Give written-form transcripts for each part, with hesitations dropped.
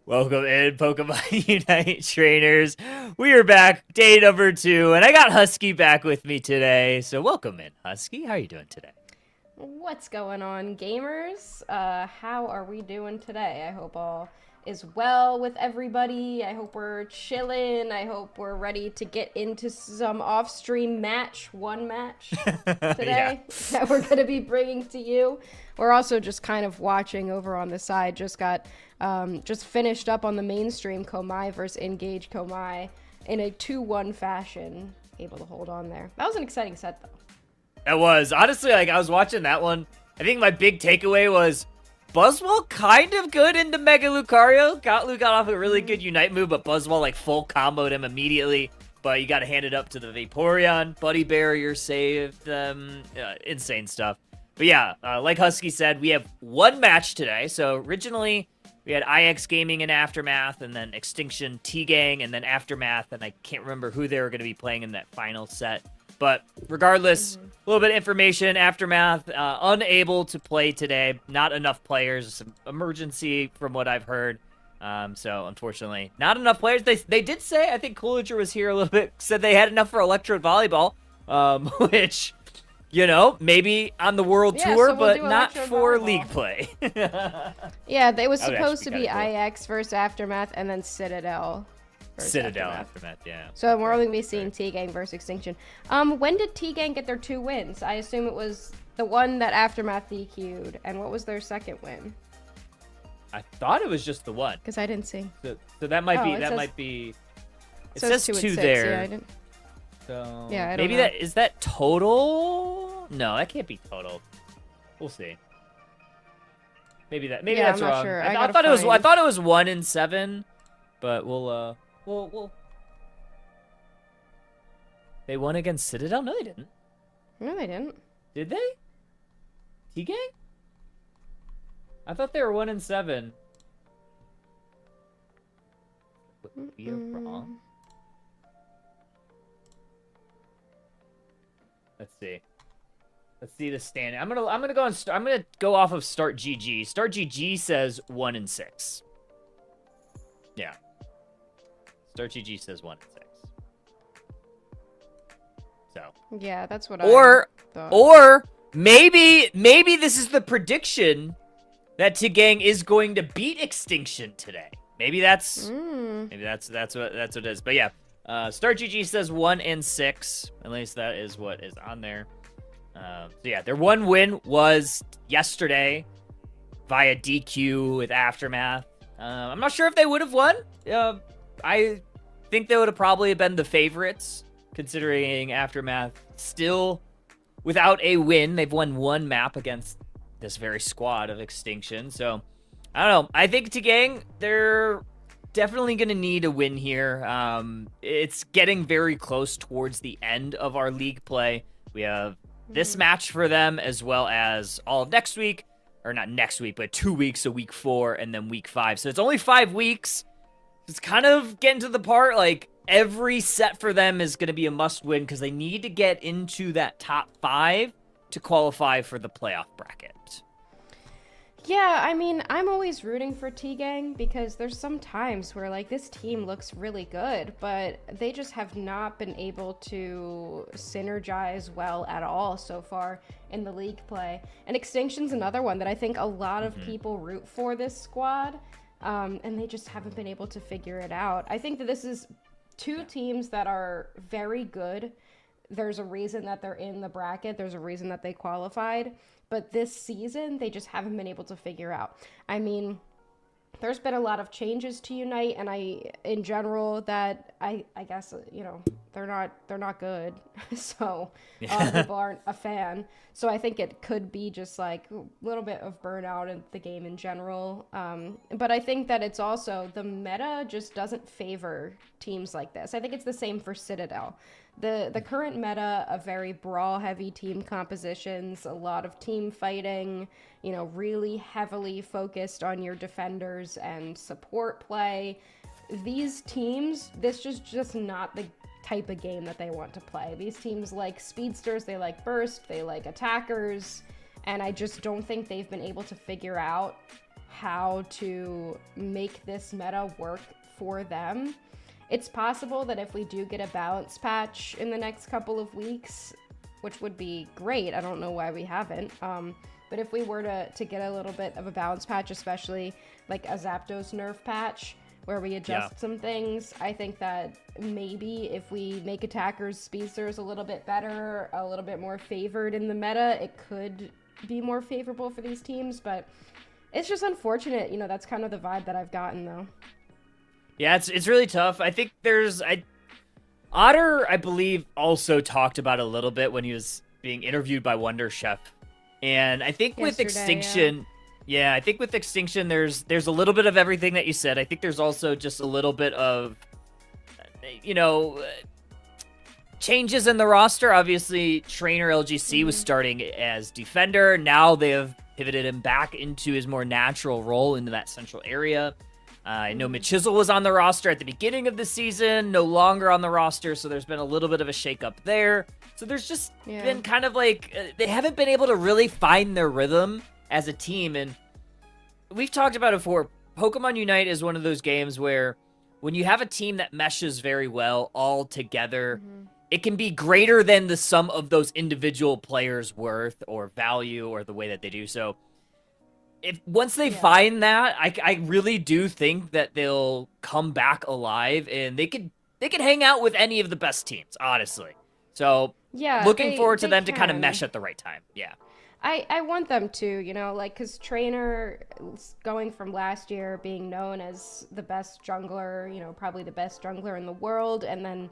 Welcome in, Pokemon Unite trainers. We are back, day number 2, and I got Husky back with me today. So welcome in, Husky. How are you doing today? What's going on, gamers? How are we doing today? I hope all is well with everybody. I hope we're chilling. I hope we're ready to get into some off-stream one match today that we're going to be bringing to you. We're also just kind of watching over on the side. Just finished up on the mainstream Komai versus Engage Komai in a 2-1 fashion. Able to hold on there. That was an exciting set, though. That was. Honestly, I was watching that one. I think my big takeaway was Buzzwole kind of good into Mega Lucario. Got off a really good Unite move, but Buzzwole, full comboed him immediately. But you got to hand it up to the Vaporeon. Buddy Barrier saved them. Insane stuff. But yeah, like Husky said, we have one match today. So originally, we had IX Gaming and Aftermath, and then Extinction, T-Gang, and then Aftermath. And I can't remember who they were going to be playing in that final set. But regardless, a little bit of information. Aftermath, unable to play today. Not enough players. Some emergency from what I've heard. So unfortunately, not enough players. They did say, I think Coolager was here a little bit, said they had enough for Electrode Volleyball, which, maybe on the World Tour, so but not for volleyball. League play. Yeah, it was That would supposed to actually be be kinda IX versus Aftermath and then Citadel versus Citadel Aftermath. Aftermath, yeah. So we're only going to be seeing T-Gang versus Extinction. When did T-Gang get their 2 wins? I assume it was the one that Aftermath DQ'd. And what was their second win? I thought it was just the one. Because I didn't see. So that might be, it might be, it says says 2 and 6. there. Yeah, I didn't. So Yeah, I don't maybe know. is that total? No, that can't be total. We'll see. Maybe Yeah, that's I'm not wrong. sure. I thought it was 1 and 7, but we'll. They won against Citadel? No, they didn't. No, they didn't. Did they? T-Gang? I thought they were 1 and 7. We are wrong. Let's see. Let's see the standing. I'm gonna go off of Start GG. Start GG says 1 and 6. Yeah. Start GG says 1 and 6. So. Yeah, that's what I thought. Or maybe this is the prediction that T-Gang is going to beat Extinction today. Maybe that's what it is. But yeah, Start GG says 1 and 6. At least that is what is on there. So yeah, their one win was yesterday via DQ with Aftermath. I'm not sure if they would have won. I think they would have probably been the favorites, considering Aftermath still without a win. They've won 1 map against this very squad of Extinction. So I don't know. I think T-Gang, they're definitely going to need a win here. It's getting very close towards the end of our league play. We have this match for them, as well as all of next week, or not next week, but 2 weeks, so week 4 and then week 5. So it's only 5 weeks. It's kind of getting to the part, every set for them is going to be a must-win because they need to get into that top 5 to qualify for the playoff bracket. Yeah, I mean, I'm always rooting for T-Gang because there's some times where, this team looks really good, but they just have not been able to synergize well at all so far in the league play. And Extinction's another one that I think a lot of people root for this squad, and they just haven't been able to figure it out. I think that this is 2 teams that are very good. There's a reason that they're in the bracket. There's a reason that they qualified. But this season, they just haven't been able to figure out. I mean, there's been a lot of changes to Unite, and in general, that I guess, they're not good. So a lot of people aren't a fan. So I think it could be just a little bit of burnout in the game in general. But I think that it's also the meta just doesn't favor teams like this. I think it's the same for Citadel. The current meta of very brawl-heavy team compositions, a lot of team fighting, really heavily focused on your defenders and support play. These teams, this is just not the type of game that they want to play. These teams like speedsters, they like burst, they like attackers, and I just don't think they've been able to figure out how to make this meta work for them. It's possible that if we do get a balance patch in the next couple of weeks, which would be great, I don't know why we haven't, but if we were to get a little bit of a balance patch, especially like a Zapdos nerf patch, where we adjust some things, I think that maybe if we make attackers' speedsters a little bit better, a little bit more favored in the meta, it could be more favorable for these teams, but it's just unfortunate. You know, that's kind of the vibe that I've gotten, though. Yeah, it's really tough. I think Otter, I believe, also talked about it a little bit when he was being interviewed by Wonder Chef. And I think with Extinction... Yeah, I think with Extinction, there's a little bit of everything that you said. I think there's also just a little bit of, changes in the roster. Obviously, Trainer LGC was starting as defender. Now they have pivoted him back into his more natural role into that central area. I know Mitchizzle was on the roster at the beginning of the season, no longer on the roster, so there's been a little bit of a shakeup there. So there's just been kind of like, they haven't been able to really find their rhythm as a team. And we've talked about it before. Pokemon Unite is one of those games where when you have a team that meshes very well all together, it can be greater than the sum of those individual players' worth or value or the way that they do. So if once they find that, I really do think that they'll come back alive, and they could hang out with any of the best teams, honestly. So looking forward to them to kind of mesh at the right time. Yeah. I want them to, because Trainer, going from last year being known as the best jungler, probably the best jungler in the world, and then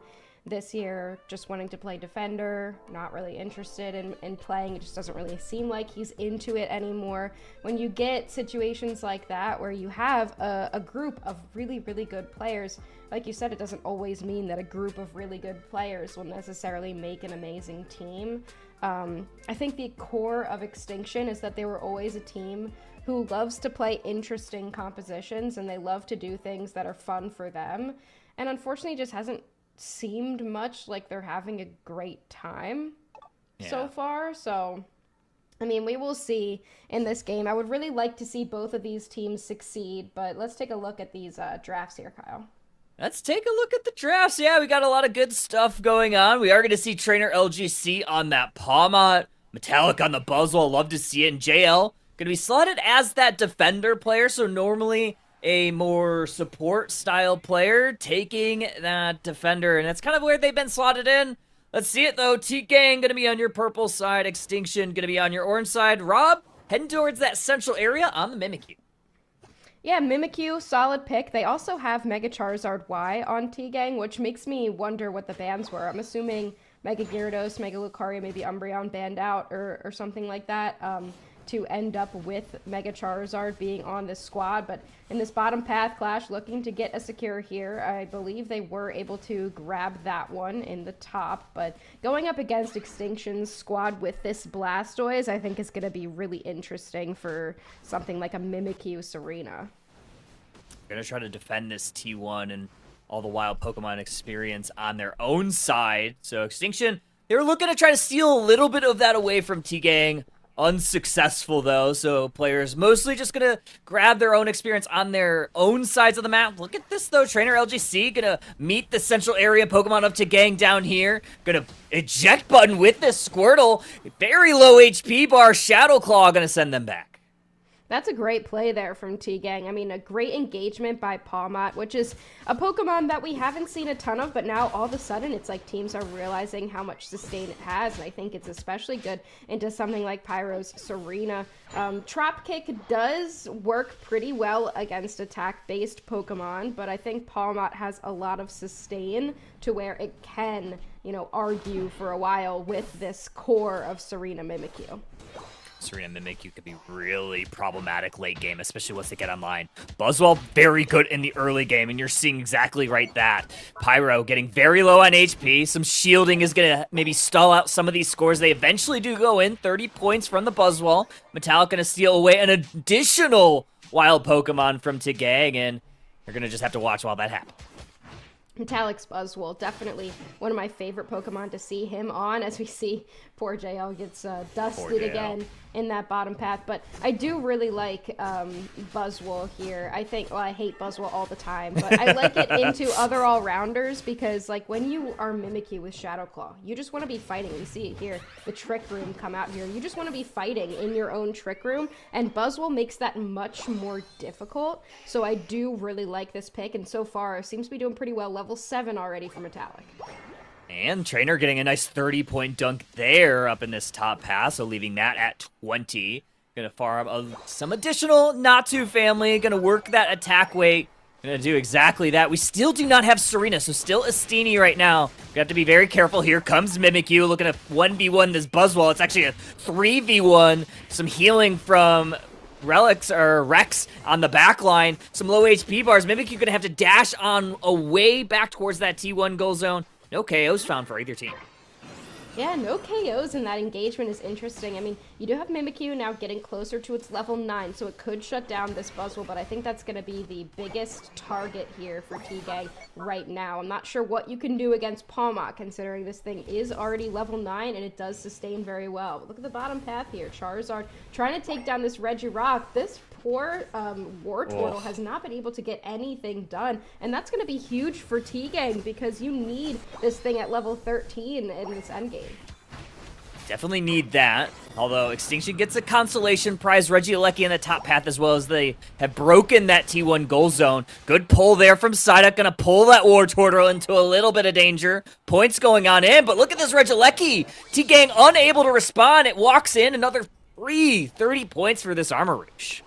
this year just wanting to play defender, not really interested in playing. It just doesn't really seem like he's into it anymore. When you get situations like that where you have a group of really, really good players, like you said, it doesn't always mean that a group of really good players will necessarily make an amazing team. I think the core of Extinction is that they were always a team who loves to play interesting compositions, and they love to do things that are fun for them. And unfortunately, it just hasn't seemed much like they're having a great time so far. So, I mean, we will see in this game. I would really like to see both of these teams succeed, but let's take a look at these drafts here, Kyle. Let's take a look at the drafts. Yeah, we got a lot of good stuff going on. We are going to see Trainer LGC on that Pawmot, Metallic on the Buzzwole. Love to see it. And JL going to be slotted as that defender player, so normally a more support style player taking that defender, and that's kind of where they've been slotted in. Let's see it though. T-Gang going to be on your purple side, Extinction going to be on your orange side. Rob heading towards that central area on the Mimikyu. Yeah, Mimikyu, solid pick. They also have Mega Charizard Y on T-Gang, which makes me wonder what the bans were. I'm assuming Mega Gyarados, Mega Lucario, maybe Umbreon banned out or something like that to end up with Mega Charizard being on this squad. But in this bottom path clash, looking to get a secure here, I believe they were able to grab that one in the top. But going up against Extinction's squad with this Blastoise, I think is going to be really interesting for something like a Mimikyu Serena. Going to try to defend this T1 and all the wild Pokemon experience on their own side. So Extinction, they were looking to try to steal a little bit of that away from T-Gang. Unsuccessful though, so players mostly just gonna grab their own experience on their own sides of the map. Look at this though, Trainer LGC gonna meet the central area Pokemon up to gang down here. Gonna eject button with this Squirtle. Very low HP bar, Shadow Claw gonna send them back. That's a great play there from T-Gang. I mean, a great engagement by Pawmot, which is a Pokemon that we haven't seen a ton of, but now all of a sudden it's like teams are realizing how much sustain it has, and I think it's especially good into something like Pyro's Serena. Drop Kick does work pretty well against attack-based Pokemon, but I think Pawmot has a lot of sustain to where it can, argue for a while with this core of Serena Mimikyu. Serena Mimikyu could be really problematic late game, especially once they get online. Buzzwole, very good in the early game, and you're seeing exactly right that. Pyro getting very low on HP. Some shielding is going to maybe stall out some of these scores. They eventually do go in. 30 points from the Buzzwole. Metallic going to steal away an additional wild Pokemon from T-Gang, and you're going to just have to watch while that happens. Metallic's Buzzwole, definitely one of my favorite Pokemon to see him on, as we see Poor JL gets dusted again in that bottom path. But I do really like Buzzwole here. I think, well, I hate Buzzwole all the time, but I like it into other all-rounders because, like, when you are Mimikyu with Shadow Claw, you just want to be fighting. You see it here, the Trick Room come out here. You just want to be fighting in your own Trick Room, and Buzzwole makes that much more difficult. So I do really like this pick, and so far seems to be doing pretty well. Level 7 already for Metallic. And Trainer getting a nice 30-point dunk there up in this top pass, so leaving that at 20. Gonna farm some additional Natu family, gonna work that attack weight. Gonna do exactly that. We still do not have Serena, so still Estini right now. We have to be very careful. Here comes Mimikyu looking at 1v1 this Buzzwole. It's actually a 3v1. Some healing from Rex on the back line. Some low HP bars. Mimikyu gonna have to dash on away back towards that T1 goal zone. No KOs found for either team. Yeah, no KOs, and that engagement is interesting. I mean, you do have Mimikyu now getting closer to its level 9, so it could shut down this Buzzwole, but I think that's going to be the biggest target here for T-Gang right now. I'm not sure what you can do against Palmot, considering this thing is already level 9, and it does sustain very well. But look at the bottom path here. Charizard trying to take down this Regirock. This poor Wartortle has not been able to get anything done, and that's going to be huge for T-Gang because you need this thing at level 13 in this endgame. Definitely need that. Although Extinction gets a consolation prize. Regieleki in the top path as well as they have broken that T1 goal zone. Good pull there from Psyduck. Gonna pull that Wartortle into a little bit of danger. Points going on in, but look at this Regieleki. T-Gang unable to respond. It walks in another 30 points for this Armarouge.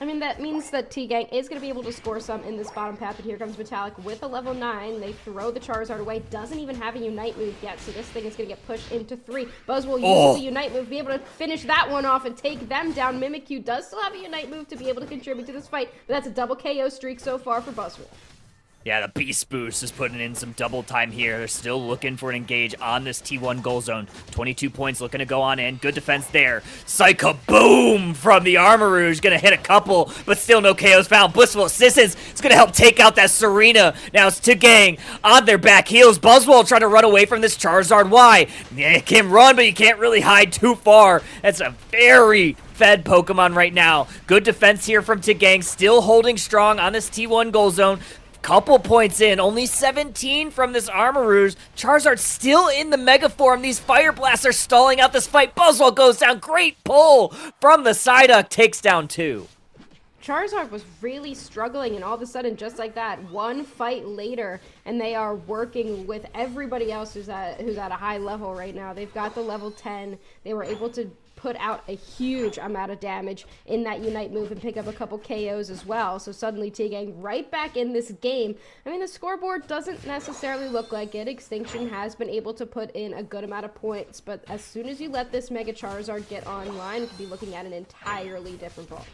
I mean, that means that T-Gang is going to be able to score some in this bottom path, but here comes Metallic with a level 9. They throw the Charizard away. Doesn't even have a Unite move yet, so this thing is going to get pushed into 3. Buzzwole uses the Unite move to be able to finish that one off and take them down. Mimikyu does still have a Unite move to be able to contribute to this fight, but that's a double KO streak so far for Buzzwole. Yeah, the Beast Boost is putting in some double time here. They're still looking for an engage on this T1 goal zone. 22 points looking to go on in. Good defense there. Psycho-boom from the Armarouge. Gonna hit a couple, but still no KOs found. Blissful Assistance is gonna help take out that Serena. Now it's T-Gang on their back heels. Buzzwole trying to run away from this Charizard. Why? Yeah, you can run, but you can't really hide too far. That's a very fed Pokemon right now. Good defense here from T-Gang. Still holding strong on this T1 goal zone. Couple points in, only 17 from this Armarouge. Charizard still in the Mega Form. These Fire Blasts are stalling out this fight. Buzzwole goes down. Great pull from the Psyduck. Takes down 2. Charizard was really struggling, and all of a sudden, just like that, one fight later, and they are working with everybody else who's at a high level right now. They've got the level 10. They were able to put out a huge amount of damage in that Unite move and pick up a couple KOs as well. So suddenly T-Gang right back in this game. I mean, the scoreboard doesn't necessarily look like it. Extinction has been able to put in a good amount of points, but as soon as you let this Mega Charizard get online, you could be looking at an entirely different ball.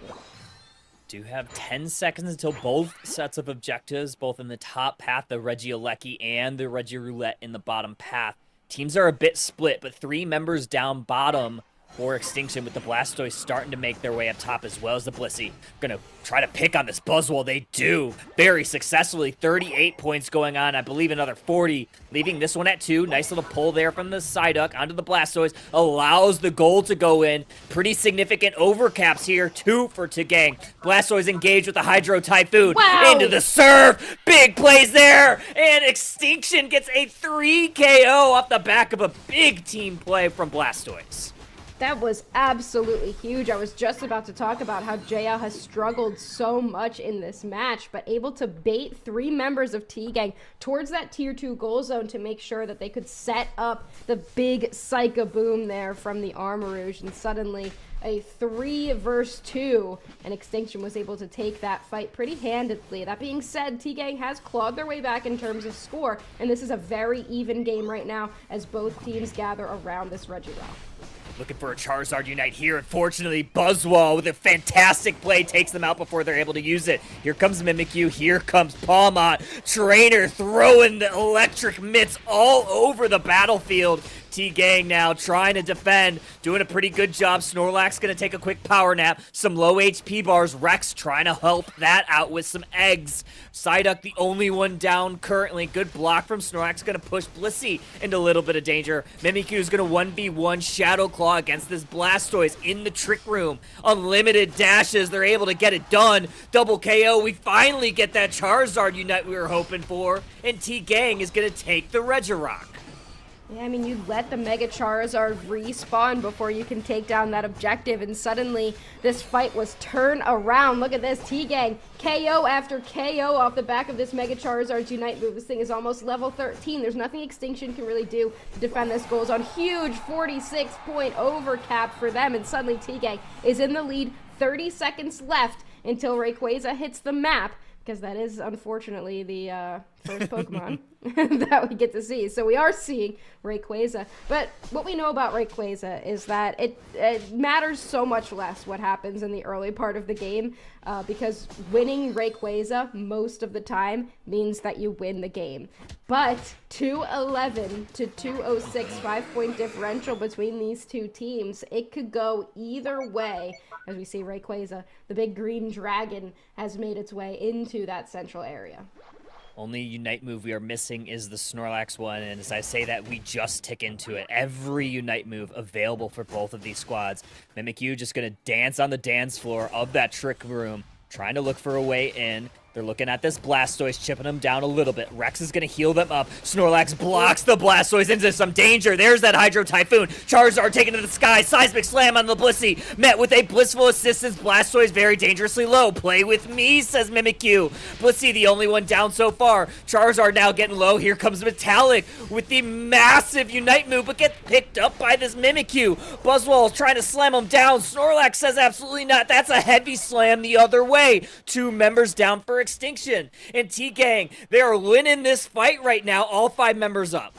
Do have 10 seconds until both sets of objectives, both in the top path, the Regieleki and the Regiroulette in the bottom path. Teams are a bit split, but 3 members down bottom for Extinction, with the Blastoise starting to make their way up top as well as the Blissey. Gonna try to pick on this Buzzwole. They do very successfully. 38 points going on. I believe another 40, leaving this one at 2. Nice little pull there from the Psyduck onto the Blastoise. Allows the goal to go in. Pretty significant overcaps here. 2 for T-Gang. Blastoise engaged with the Hydro Typhoon. Wow. Into the serve. Big plays there. And Extinction gets a 3 KO off the back of a big team play from Blastoise. That was absolutely huge. I was just about to talk about how JL has struggled so much in this match, but able to bait 3 members of T-Gang towards that tier 2 goal zone to make sure that they could set up the big Psycho Boom there from the Armarouge, and suddenly a 3 versus 2, and Extinction was able to take that fight pretty handedly. That being said, T-Gang has clawed their way back in terms of score, and this is a very even game right now as both teams gather around this Regirock. Looking for a Charizard Unite here. Unfortunately, Buzzwole with a fantastic play takes them out before they're able to use it. Here comes Mimikyu. Here comes Palmot. Trainer throwing the electric mitts all over the battlefield. T-Gang now trying to defend, doing a pretty good job. Snorlax gonna take a quick power nap. Some low HP bars. Rex trying to help that out with some eggs. Psyduck the only one down currently. Good block from Snorlax, gonna push Blissey into a little bit of danger. Mimikyu's gonna 1v1 Shadow Claw against this Blastoise in the Trick Room. Unlimited dashes, they're able to get it done. Double KO, we finally get that Charizard Unite we were hoping for. And T-Gang is gonna take the Regirock. Yeah, I mean, you let the Mega Charizard respawn before you can take down that objective, and suddenly this fight was turned around. Look at this, T-Gang, KO after KO off the back of this Mega Charizard's Unite move. This thing is almost level 13. There's nothing Extinction can really do to defend this goal. It's on huge 46-point overcap for them, and suddenly T-Gang is in the lead. 30 seconds left until Rayquaza hits the map, because that is unfortunately the first Pokemon that we get to see. So we are seeing Rayquaza. But what we know about Rayquaza is that it matters so much less what happens in the early part of the game, because winning Rayquaza most of the time means that you win the game. But 211 to 206, 5-point differential between these two teams. It could go either way. As we see Rayquaza, the big green dragon, has made its way into that central area. Only Unite move we are missing is the Snorlax one, and as I say that, we just tick into it. Every Unite move available for both of these squads. Mimikyu just gonna dance on the dance floor of that Trick Room, trying to look for a way in. They're looking at this Blastoise, chipping them down a little bit. Rex is going to heal them up. Snorlax blocks the Blastoise into some danger. There's that Hydro Typhoon. Charizard taken to the sky. Seismic Slam on the Blissey. Met with a blissful assistance. Blastoise very dangerously low. Play with me, says Mimikyu. Blissey the only one down so far. Charizard now getting low. Here comes Metallic with the massive Unite move, but gets picked up by this Mimikyu. Buzzwole trying to slam him down. Snorlax says absolutely not. That's a heavy slam the other way. 2 members down for Extinction. And T-Gang, they are winning this fight right now, all 5 members up.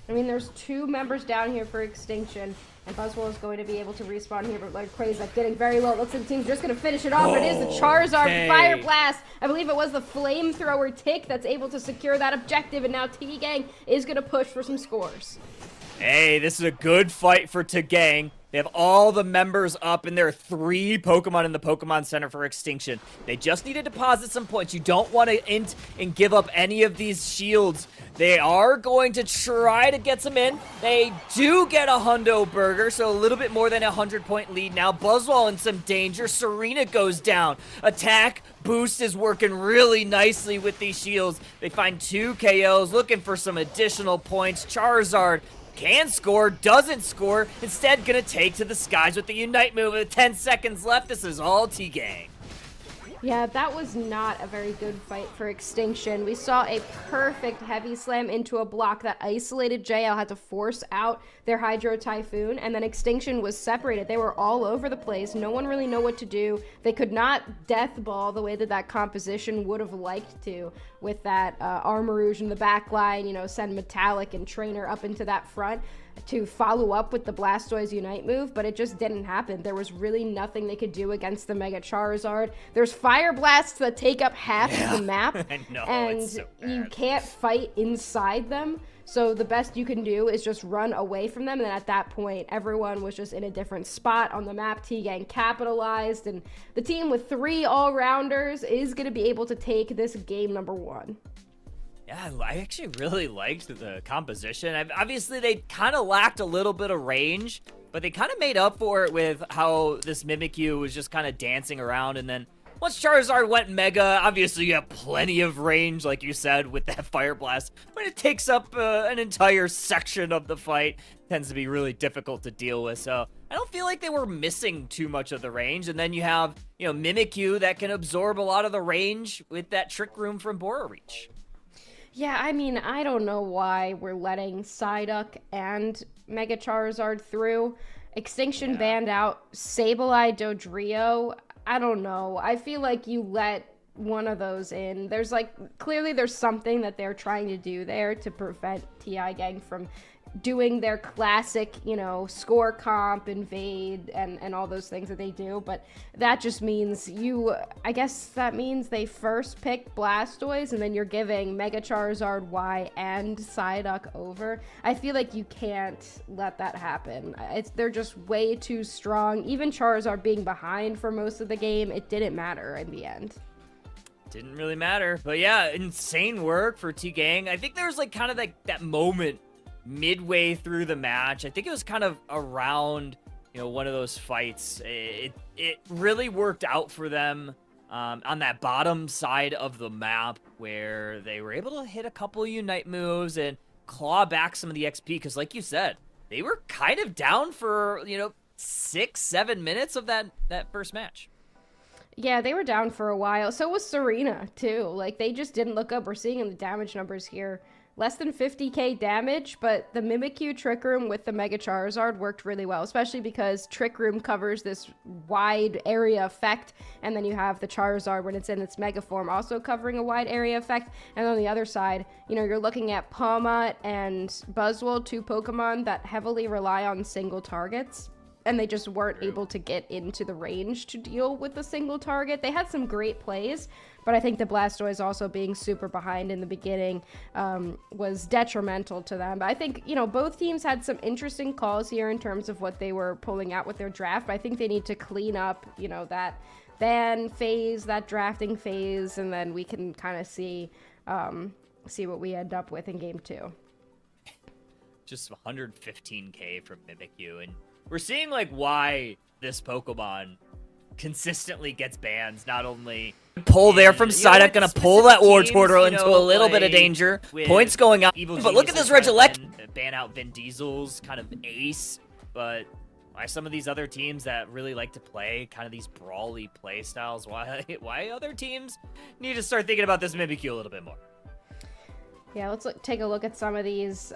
I mean, there's 2 members down here for Extinction, and Buzzwole is going to be able to respawn here, but like Crazy, getting very low. Looks like the team's just going to finish it off. It is the Charizard Fire Blast. I believe it was the Flamethrower Tick that's able to secure that objective, and now T-Gang is going to push for some scores. Hey, this is a good fight for T-Gang. They have all the members up, and there are 3 Pokemon in the Pokemon Center for Extinction. They just need to deposit some points. You don't want to int and give up any of these shields. They are going to try to get some in. They do get a Hundo Burger, so a little bit more than a 100-point lead now. Buzzwole in some danger. Serena goes down. Attack boost is working really nicely with these shields. They find 2 KOs, looking for some additional points. Charizard can score, doesn't score, instead gonna take to the skies with the Unite move with 10 seconds left. This is all T-Gang. Yeah, that was not a very good fight for Extinction. We saw a perfect heavy slam into a block that isolated JL, had to force out their Hydro Typhoon, and then Extinction was separated. They were all over the place. No one really knew what to do. They could not death ball the way that that composition would have liked to, with that Armarouge in the back line, you know, send Metallic and Trainer up into that front to follow up with the Blastoise Unite move, but it just didn't happen. There was really nothing they could do against the Mega Charizard. There's Fire Blasts that take up half of the map, I know, and it's so bad. you can't fight inside them. So the best you can do is just run away from them, and then at that point, everyone was just in a different spot on the map. T-Gang capitalized, and the team with 3 all-rounders is going to be able to take this game number 1. Yeah, I actually really liked the composition. Obviously, they kind of lacked a little bit of range, but they kind of made up for it with how this Mimikyu was just kind of dancing around. And then once Charizard went Mega, obviously you have plenty of range, like you said, with that Fire Blast. But it takes up an entire section of the fight. It tends to be really difficult to deal with. So I don't feel like they were missing too much of the range. And then you have, you know, Mimikyu that can absorb a lot of the range with that Trick Room from Bora Reach. Yeah, I mean, I don't know why we're letting Psyduck and Mega Charizard through. Extinction banned out Sableye Dodrio. I don't know. I feel like you let one of those in. There's clearly there's something that they're trying to do there to prevent T-Gang from doing their classic, score comp, invade, and all those things that they do. But that just means I guess that means they first pick Blastoise, and then you're giving Mega Charizard Y and Psyduck over. I feel like you can't let that happen. They're just way too strong. Even Charizard being behind for most of the game, it didn't matter in the end. Didn't really matter. But yeah, insane work for T-Gang. I think there was like kind of like that moment midway through the match. I think it was kind of around, one of those fights. It really worked out for them on that bottom side of the map where they were able to hit a couple of Unite moves and claw back some of the XP. Because like you said, they were kind of down for, 6-7 minutes of that first match. Yeah, they were down for a while. So was Serena, too. Like, they just didn't look up. We're seeing in the damage numbers here, less than 50k damage, but the Mimikyu Trick Room with the Mega Charizard worked really well, especially because Trick Room covers this wide area effect, and then you have the Charizard when it's in its Mega form also covering a wide area effect. And on the other side, you're looking at Pawmot and Buzzwole, two Pokemon that heavily rely on single targets. And they just weren't able to get into the range to deal with a single target. They had some great plays, but I think the Blastoise also being super behind in the beginning was detrimental to them. But I think, both teams had some interesting calls here in terms of what they were pulling out with their draft. But I think they need to clean up, that ban phase, that drafting phase, and then we can kind of see what we end up with in game 2. Just 115k from Mimikyu, and we're seeing like why this Pokemon consistently gets bans. Not only pull there from Psyduck, gonna pull that Wartortle into a little bit of danger. Points going up. But look at this Regieleki. Ban out Vin Diesel's kind of ace. But why some of these other teams that really like to play kind of these brawly play styles? Why other teams need to start thinking about this Mimikyu a little bit more? Yeah, let's take a look at some of these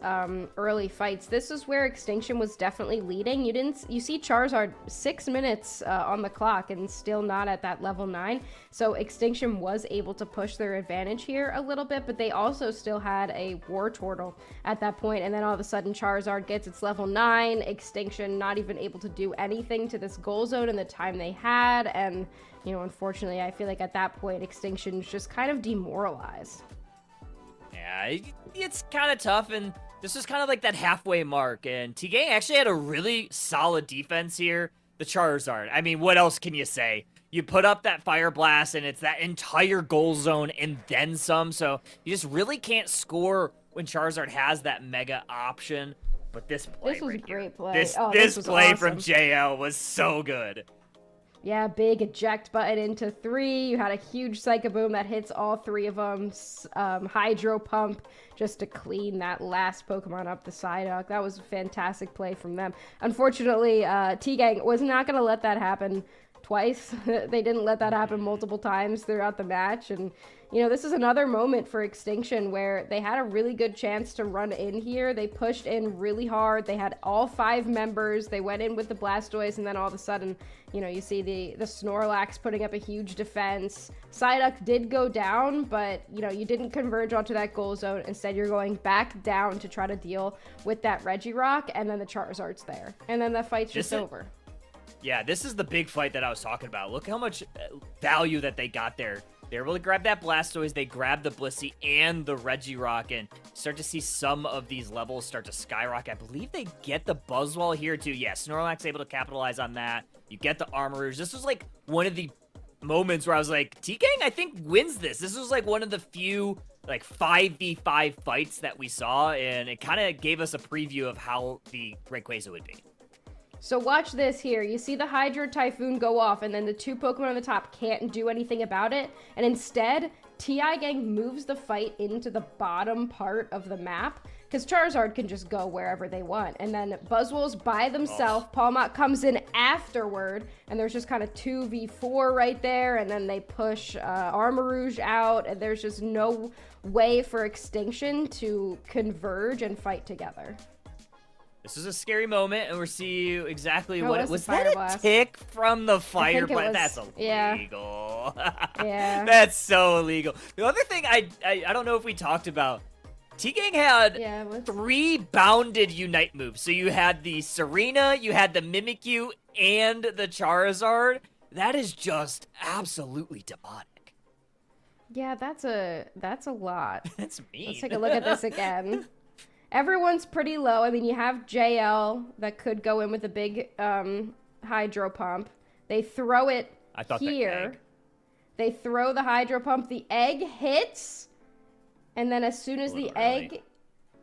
early fights. This is where Extinction was definitely leading. You see Charizard 6 minutes on the clock and still not at that level 9. So Extinction was able to push their advantage here a little bit, but they also still had a Wartortle at that point. And then all of a sudden Charizard gets its level 9. Extinction not even able to do anything to this goal zone in the time they had. And, unfortunately, I feel like at that point Extinction's just kind of demoralized. Yeah, it's kind of tough, and this was kind of like that halfway mark, and T-Gang actually had a really solid defense here. The Charizard, I mean, what else can you say? You put up that Fire Blast, and it's that entire goal zone and then some, so you just really can't score when Charizard has that Mega option. But this play was a great play. This was play awesome. from JL was so good. Yeah, big eject button into 3. You had a huge Psycho Boom that hits all 3 of them. Hydro Pump just to clean that last Pokemon up the Psyduck. That was a fantastic play from them. Unfortunately, T-Gang was not going to let that happen twice. They didn't let that happen multiple times throughout the match. And, this is another moment for Extinction where they had a really good chance to run in here. They pushed in really hard. They had all 5 members. They went in with the Blastoise, and then all of a sudden, you see the Snorlax putting up a huge defense. Psyduck did go down, but, you didn't converge onto that goal zone. Instead, you're going back down to try to deal with that Regirock, and then the Charizard's there. And then the fight's just over. Yeah, this is the big fight that I was talking about. Look how much value that they got there. They were able to grab that Blastoise, they grabbed the Blissey and the Regirock, and start to see some of these levels start to skyrocket. I believe they get the Buzzwole here too. Yeah, Snorlax able to capitalize on that. You get the Armorage. This was like one of the moments where I was like, T-Gang, I think, wins this. This was like one of the few like 5v5 fights that we saw, and it kind of gave us a preview of how the Rayquaza would be. So watch this here. You see the Hydro Typhoon go off, and then the 2 Pokemon on the top can't do anything about it. And instead, T-Gang moves the fight into the bottom part of the map, because Charizard can just go wherever they want. And then Buzzwole's by themselves. Pawmot comes in afterward, and there's just kind of 2v4 right there. And then they push Armarouge out, and there's just no way for Extinction to converge and fight together. This is a scary moment, and we'll see exactly what it was. That a tick from the Fire Blast? That's illegal. Yeah. That's so illegal. The other thing I don't know if we talked about, T-Gang had Yeah, 3 bounded Unite moves. So you had the Serena, you had the Mimikyu, and the Charizard. That is just absolutely demonic. Yeah, that's a lot. That's mean. Let's take a look at this again. Everyone's pretty low. I mean, you have JL that could go in with a big hydro pump. They throw it here. They throw the hydro pump. The egg hits. And then as soon as the egg,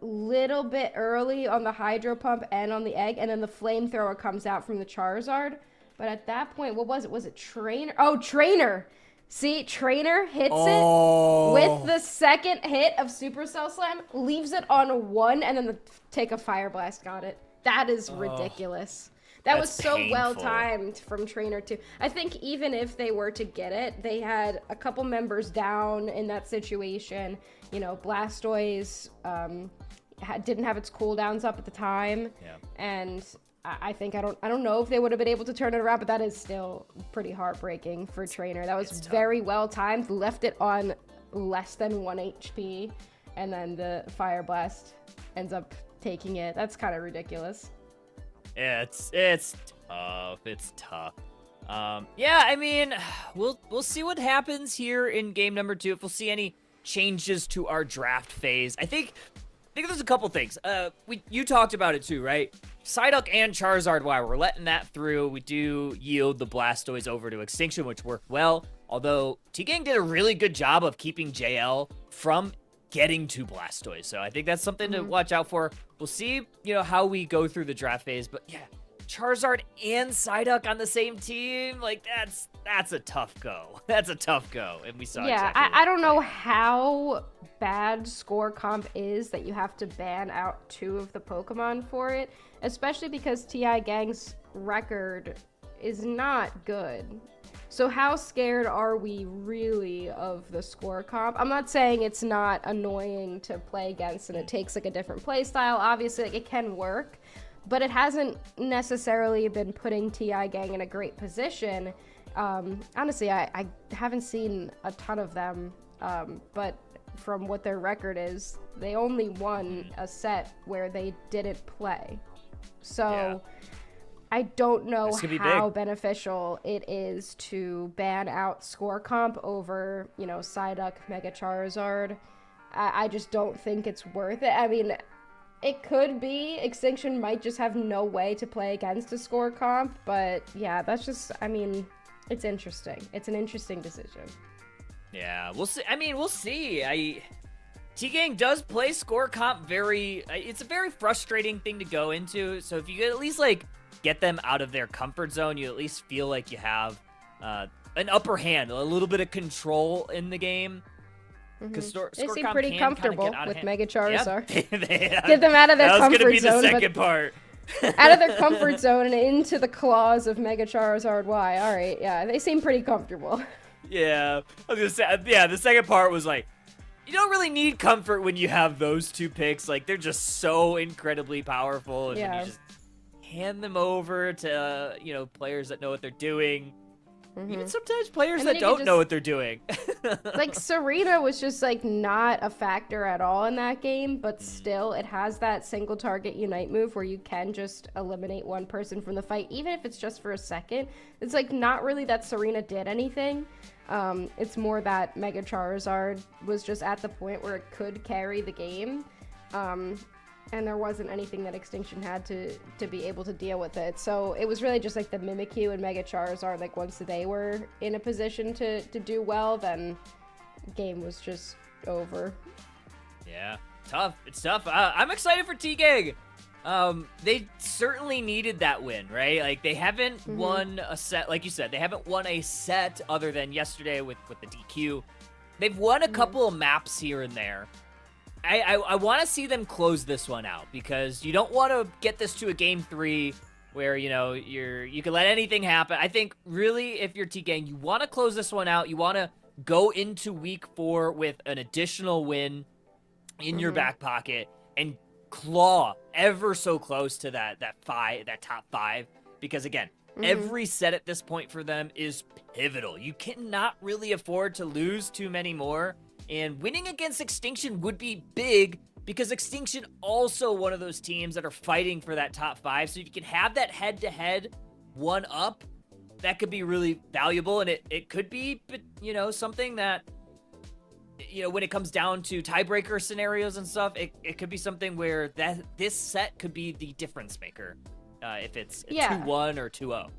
little bit early on the hydro pump and on the egg, and then the flamethrower comes out from the Charizard. But at that point, what was it? Was it Trainer? Oh, Trainer! See, Trainer hits it with the second hit of Supercell Slam, leaves it on 1, and then take a Fire Blast got it. That is ridiculous. That was so well timed from Trainer too. I think even if they were to get it, they had a couple members down in that situation. You know, Blastoise didn't have its cooldowns up at the time, and I think I don't know if they would have been able to turn it around, but that is still pretty heartbreaking for Trainer. That was very well timed. Left it on less than 1 HP, and then the Fire Blast ends up taking it. That's kind of ridiculous. Yeah, it's tough. It's tough. Yeah, I mean, we'll see what happens here in game number 2. If we'll see any changes to our draft phase. I think there's a couple things. You talked about it too, right? Psyduck and Charizard, while we're letting that through, we do yield the Blastoise over to Extinction, which worked well. Although T-Gang did a really good job of keeping JL from getting to Blastoise. So I think that's something to watch out for. We'll see, how we go through the draft phase. But yeah, Charizard and Psyduck on the same team, like that's a tough go. That's a tough go. And we saw I don't know how bad score comp is that you have to ban out 2 of the Pokemon for it, especially because TI Gang's record is not good. So how scared are we really of the score comp? I'm not saying it's not annoying to play against and it takes like a different play style. Obviously, like, it can work, but it hasn't necessarily been putting TI Gang in a great position. Honestly, I haven't seen a ton of them, but from what their record is, they only won a set where they didn't play. So I don't know how beneficial it is to ban out score comp over, Psyduck, Mega Charizard. I just don't think it's worth it. I mean, it could be. Extinction might just have no way to play against a score comp, but yeah, that's just, it's interesting. It's an interesting decision. Yeah, we'll see. We'll see. T-Gang does play score comp it's a very frustrating thing to go into. So if you could at least, get them out of their comfort zone, you at least feel like you have an upper hand, a little bit of control in the game. Because they seem pretty comfortable with Mega Charizard. Yep. Get them out of their comfort zone. That was going to be the second part. Out of their comfort zone and into the claws of Mega Charizard Y. All right, yeah, they seem pretty comfortable. Yeah, I was gonna say, the second part was you don't really need comfort when you have those 2 picks. They're just so incredibly powerful, and when you just hand them over to, players that know what they're doing. Even sometimes players that don't know what they're doing. Serena was just, not a factor at all in that game, but still, it has that single target Unite move where you can just eliminate one person from the fight, even if it's just for a second. It's, not really that Serena did anything. It's more that Mega Charizard was just at the point where it could carry the game. And there wasn't anything that Extinction had to be able to deal with it. So it was really just the Mimikyu and Mega Charizard, once they were in a position to do well, then game was just over. Yeah, tough. It's tough. I'm excited for T-Gang. They certainly needed that win, right? They haven't won a set, like you said, they haven't won a set other than yesterday with the DQ. They've won a couple of maps here and there. I want to see them close this one out, because you don't want to get this to a game 3 where, you can let anything happen. I think really, if you're T-Gang, you want to close this one out. You want to go into week 4 with an additional win in your back pocket and claw ever so close to that top 5, because again, every set at this point for them is pivotal. You cannot really afford to lose too many more. And winning against Extinction would be big because Extinction also one of those teams that are fighting for that top 5. So you can have that head-to-head one up. That could be really valuable, and it could be, you know, something that, you know, when it comes down to tiebreaker scenarios and stuff, it could be something where this set could be the difference maker, if it's 2-1 or 2-0.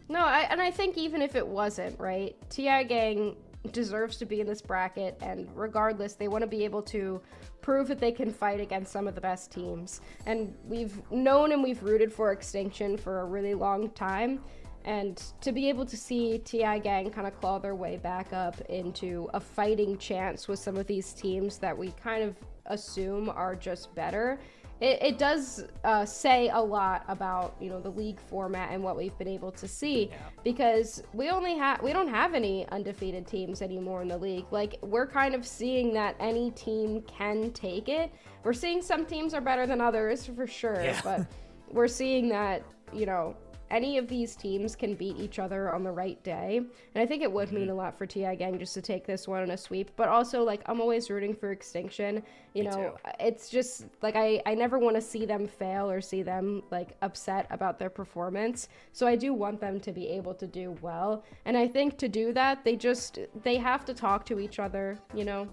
No, I think even if it wasn't, right, TI Gang deserves to be in this bracket, and regardless, they want to be able to prove that they can fight against some of the best teams. And we've known and we've rooted for Extinction for a really long time. And to be able to see TI Gang kind of claw their way back up into a fighting chance with some of these teams that we kind of assume are just better, it does say a lot about, you know, the league format and what we've been able to see, because we don't have any undefeated teams anymore in the league. Like, we're kind of seeing that any team can take it. We're seeing some teams are better than others for sure, but we're seeing that, you know, any of these teams can beat each other on the right day. And I think it would mean a lot for TI Gang just to take this one in a sweep. But also, like, I'm always rooting for Extinction. You know, it's just, like, I never want to see them fail or see them, like, upset about their performance. So I do want them to be able to do well. And I think to do that, they have to talk to each other, you know?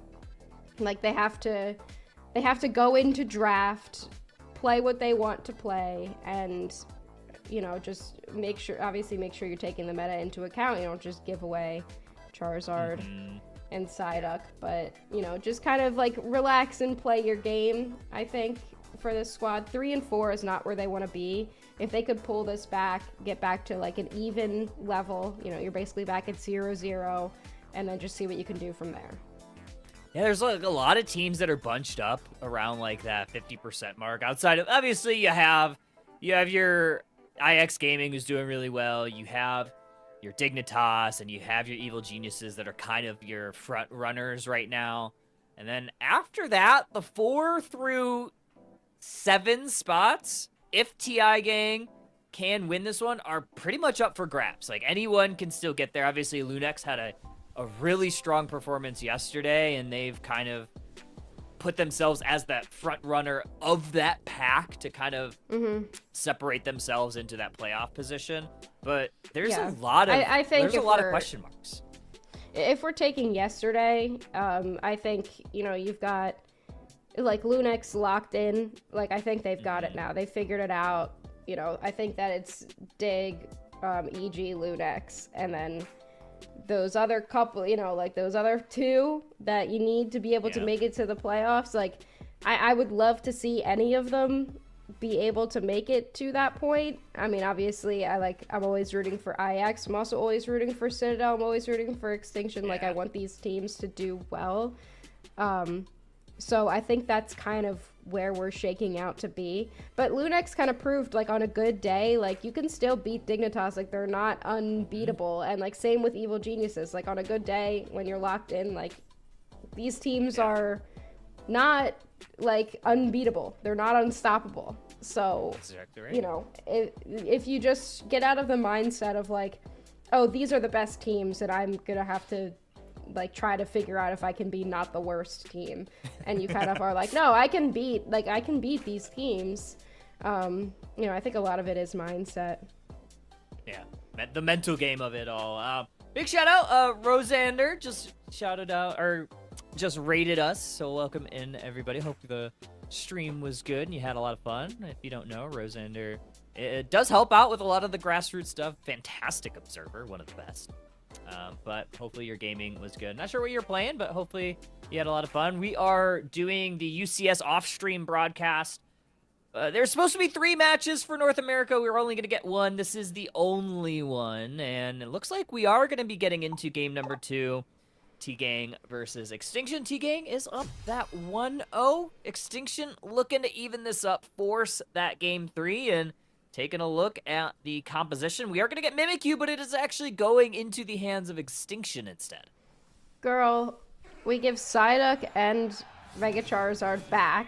Like, they have to go into draft, play what they want to play, and, you know, just make sure you're taking the meta into account. You don't just give away Charizard and Psyduck, but, you know, just kind of like relax and play your game. I think for this squad, 3 and 4 is not where they want to be. If they could pull this back, get back to like an even level, you know, you're basically back at 0-0, and then just see what you can do from there. Yeah, there's like a lot of teams that are bunched up around like that 50% mark. Outside of, obviously, you have your IX Gaming, who's doing really well. You have your Dignitas, and you have your Evil Geniuses that are kind of your front runners right now. And then after that, the 4 through 7 spots, if TI Gang can win this one, are pretty much up for grabs. Like, anyone can still get there. Obviously, Lunex had a really strong performance yesterday, and they've kind of put themselves as that front runner of that pack to kind of separate themselves into that playoff position. But there's a lot of there's a lot of question marks. If we're taking yesterday, I think, you know, you've got like Lunex locked in. Like, I think they've got it now. They figured it out. You know, I think that it's Dig, EG, Lunex, and then those other couple, you know, like those other 2 that you need to be able to make it to the playoffs. Like, I would love to see any of them be able to make it to that point. I mean, obviously, I'm always rooting for IX. I'm also always rooting for Citadel. I'm always rooting for Extinction. Like, I want these teams to do well. So I think that's kind of where we're shaking out to be. But Lunex kind of proved, like, on a good day, like, you can still beat Dignitas. Like, they're not unbeatable. And, like, same with Evil Geniuses. Like, on a good day, when you're locked in, like, these teams are not, like, unbeatable. They're not unstoppable. So, exactly right. You know, if you just get out of the mindset of, like, oh, these are the best teams, and I'm gonna have to, like, try to figure out if I can be not the worst team, and you kind of are like, no, I can beat these teams. You know, I think a lot of it is mindset. Yeah, the mental game of it all. Big shout out, Rosander just shouted out, or just rated us, so welcome in, everybody. Hope the stream was good and you had a lot of fun. If you don't know, Rosander, it does help out with a lot of the grassroots stuff. Fantastic observer, one of the best. But hopefully your gaming was good. Not sure what you're playing, but hopefully you had a lot of fun. We are doing the UCS off-stream broadcast. There's supposed to be 3 matches for North America. We were only going to get 1. This is the only one, and it looks like we are going to be getting into game number 2. T-Gang versus Extinction. T-Gang is up that 1-0. Extinction looking to even this up, force that game 3, and taking a look at the composition. We are going to get Mimikyu, but it is actually going into the hands of Extinction instead. Girl, we give Psyduck and Mega Charizard back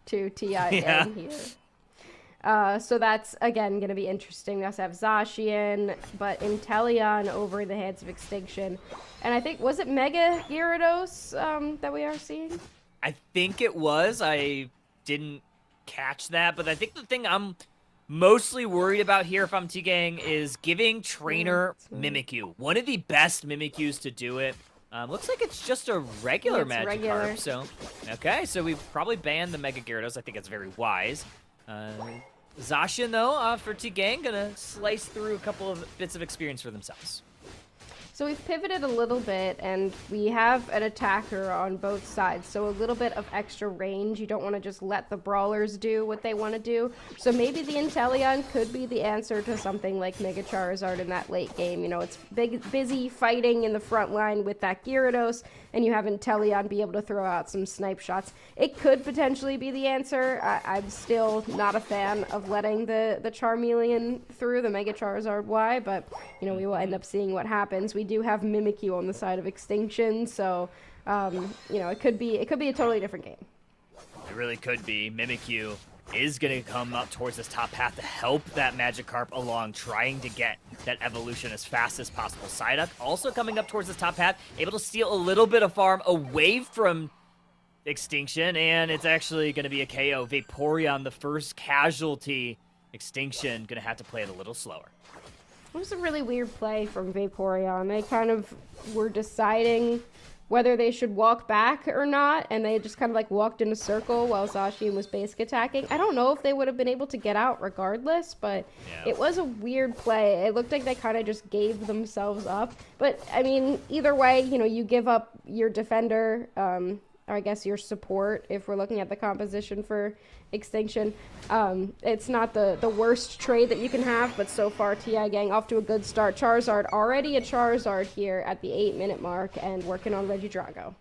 to TI here. So that's, again, going to be interesting. We also have Zacian, but Inteleon over in the hands of Extinction. And I think, was it Mega Gyarados that we are seeing? I think it was. I didn't catch that, but I think the thing I'm mostly worried about here if I'm T-Gang is giving Trainer Mimikyu. One of the best Mimikyus to do it. Looks like it's just a regular Magikarp. So, okay, so we've probably banned the Mega Gyarados. I think it's very wise. Zacian, though, for T-Gang, gonna slice through a couple of bits of experience for themselves. So we've pivoted a little bit, and we have an attacker on both sides, so a little bit of extra range. You don't want to just let the brawlers do what they want to do. So maybe the Inteleon could be the answer to something like Mega Charizard in that late game. You know, it's busy fighting in the front line with that Gyarados, and you have Inteleon be able to throw out some snipe shots. It could potentially be the answer. I'm still not a fan of letting the Charmeleon through, the Mega Charizard Y, but, you know, we will end up seeing what happens. We do have Mimikyu on the side of Extinction, so you know, it could be a totally different game. It really could be. Mimikyu is going to come up towards this top path to help that Magikarp along, trying to get that evolution as fast as possible. Psyduck also coming up towards this top path, able to steal a little bit of farm away from Extinction, and it's actually going to be a KO. Vaporeon, the first casualty. Extinction going to have to play it a little slower. It was a really weird play from Vaporeon. They kind of were deciding whether they should walk back or not, and they just kind of like walked in a circle while Zacian was basic attacking. I don't know if they would have been able to get out regardless, but it was a weird play. It looked like they kind of just gave themselves up. But, I mean, either way, you know, you give up your defender, or I guess your support, if we're looking at the composition for Extinction. It's not the worst trade that you can have, but so far TI Gang off to a good start. Charizard, already a Charizard here at the 8-minute mark and working on Regidrago.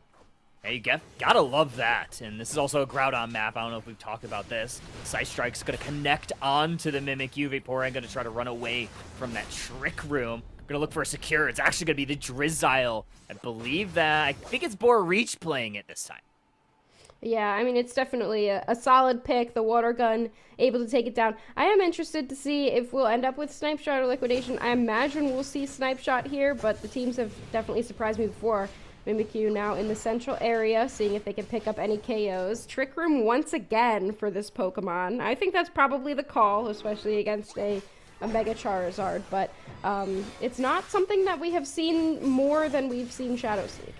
Hey, you gotta love that. And this is also a Groudon map. I don't know if we've talked about this. Psystrike's gonna connect onto the Mimikyu. Vaporeon gonna try to run away from that Trick Room. Gonna look for a secure. It's actually gonna be the Drizzile. I think it's Bore Reach playing it this time. Yeah, I mean, it's definitely a solid pick. The Water Gun able to take it down. I am interested to see if we'll end up with Snipe Shot or Liquidation. I imagine we'll see Snipe Shot here, but the teams have definitely surprised me before. Mimikyu now in the central area, seeing if they can pick up any KOs. Trick Room once again for this Pokemon. I think that's probably the call, especially against a Mega Charizard, but it's not something that we have seen more than we've seen Shadow Sneak.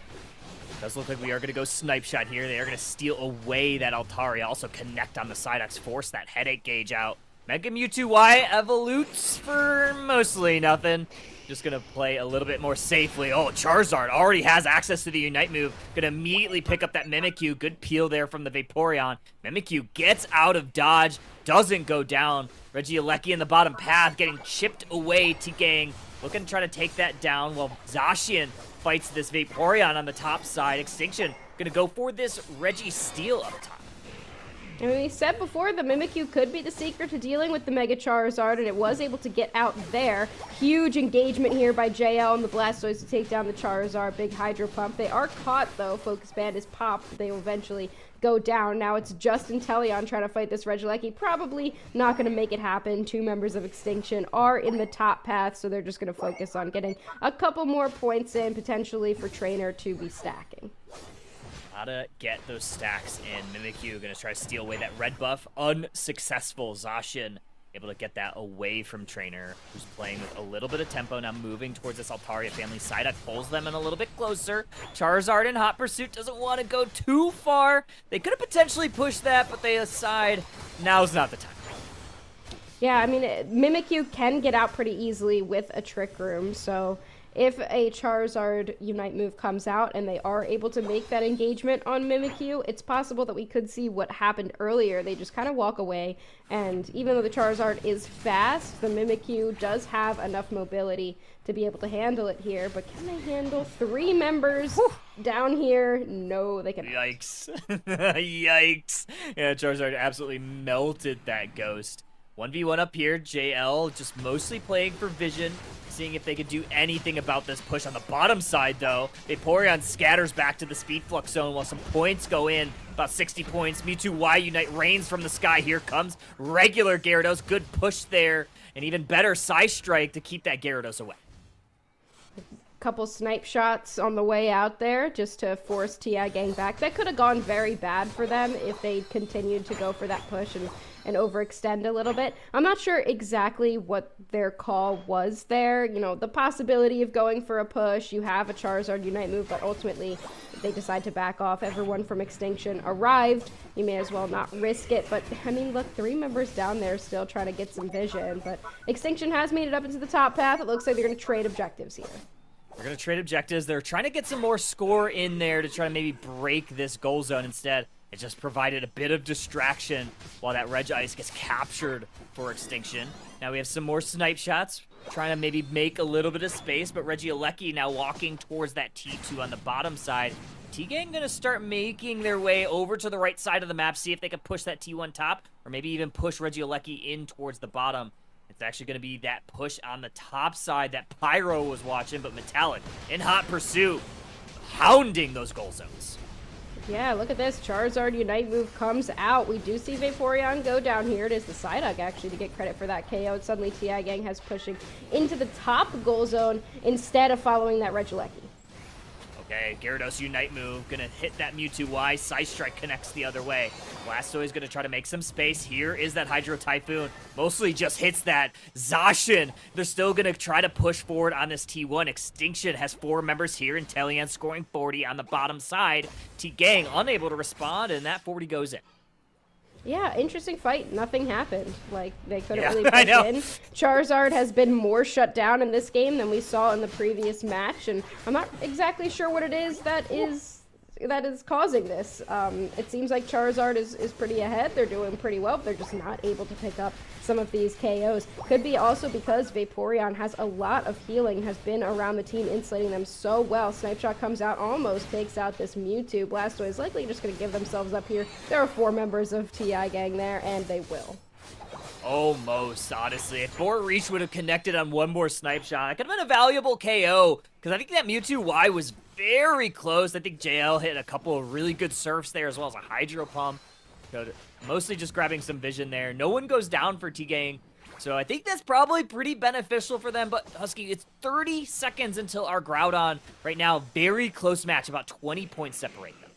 Does look like we are going to go Snipe Shot here. They are going to steal away that Altaria. Also connect on the Psyduck, force that headache gauge out. Mega Mewtwo Y evolutes for mostly nothing. Just going to play a little bit more safely. Oh, Charizard already has access to the Unite move. Going to immediately pick up that Mimikyu. Good peel there from the Vaporeon. Mimikyu gets out of dodge, doesn't go down. Regieleki in the bottom path, getting chipped away. T-Gang looking to try to take that down while Zacian fights this Vaporeon on the top side. Extinction gonna go for this Registeel up top. And we said before, the Mimikyu could be the secret to dealing with the Mega Charizard, and it was able to get out there. Huge engagement here by JL and the Blastoise to take down the Charizard. Big Hydro Pump. They are caught, though. Focus Band is popped. They will eventually go down. Now it's just Inteleon trying to fight this Regieleki. Probably not going to make it happen. Two members of Extinction are in the top path, so they're just going to focus on getting a couple more points in, potentially for Trainer to be stacking. Gotta get those stacks in. Mimikyu gonna try to steal away that red buff. Unsuccessful. Zacian able to get that away from Trainer, who's playing with a little bit of tempo. Now moving towards this Altaria family. Psyduck pulls them in a little bit closer. Charizard in hot pursuit doesn't want to go too far. They could have potentially pushed that, but they decide now's not the time. Yeah, I mean, Mimikyu can get out pretty easily with a Trick Room, so if a Charizard Unite move comes out and they are able to make that engagement on Mimikyu, it's possible that we could see what happened earlier. They just kind of walk away, and even though the Charizard is fast, the Mimikyu does have enough mobility to be able to handle it here. But can they handle three members down here? No, they cannot. Yikes. Yikes. Yeah, Charizard absolutely melted that Ghost. 1v1 up here. JL just mostly playing for vision, seeing if they could do anything about this push. On the bottom side, though, Vaporeon scatters back to the Speed Flux zone while some points go in. About 60 points. Mewtwo Y Unite rains from the sky. Here comes regular Gyarados. Good push there. And even better Psystrike to keep that Gyarados away. couple snipe shots on the way out there just to force TI Gang back. That could have gone very bad for them if they continued to go for that push and overextend a little bit. I'm not sure exactly what their call was there. You know, the possibility of going for a push, you have a Charizard Unite move, but ultimately they decide to back off. Everyone from Extinction arrived. You may as well not risk it, but I mean, look, 3 members down there still trying to get some vision, but Extinction has made it up into the top path. It looks like they're going to trade objectives here. They're going to trade objectives. They're trying to get some more score in there to try to maybe break this goal zone. Instead, it just provided a bit of distraction while that Reg Ice gets captured for Extinction. Now we have some more snipe shots, trying to maybe make a little bit of space, but Regieleki now walking towards that T2 on the bottom side. T-Gang going to start making their way over to the right side of the map, see if they can push that T1 top, or maybe even push Regieleki in towards the bottom. It's actually going to be that push on the top side that Pyro was watching, but Metallic in hot pursuit, hounding those goal zones. Yeah, look at this. Charizard Unite move comes out. We do see Vaporeon go down here. It is the Psyduck, actually, to get credit for that KO. Suddenly, TI Gang has pushing into the top goal zone instead of following that Regieleki. Okay, Gyarados Unite move, gonna hit that Mewtwo Y. Side Strike connects the other way. Blastoise gonna try to make some space. Here is that Hydro Typhoon. Mostly just hits that Zacian. They're still gonna try to push forward on this T1. Extinction has 4 members here, and Telian scoring 40 on the bottom side. T-Gang unable to respond, and that 40 goes in. Yeah, interesting fight. Nothing happened. Like, they couldn't really I push know. in. Charizard has been more shut down in this game than we saw in the previous match, and I'm not exactly sure what it is that is causing this. It seems like Charizard is pretty ahead. They're doing pretty well, but they're just not able to pick up some of these KOs. Could be also because Vaporeon has a lot of healing, has been around the team, insulating them so well. Snipe Shot comes out, almost takes out this Mewtwo. Blastoise likely just going to give themselves up here. There are 4 members of TI Gang there, and they will. Almost, honestly. If Reach would have connected on one more Snipe Shot, it could have been a valuable KO, because I think that Mewtwo Y was very close. I think JL hit a couple of really good surfs there, as well as a Hydro Pump. Mostly just grabbing some vision there. No one goes down for T-Gang, so I think that's probably pretty beneficial for them. But Husky, it's 30 seconds until our Groudon. Right now, very close match, about 20 points separate them.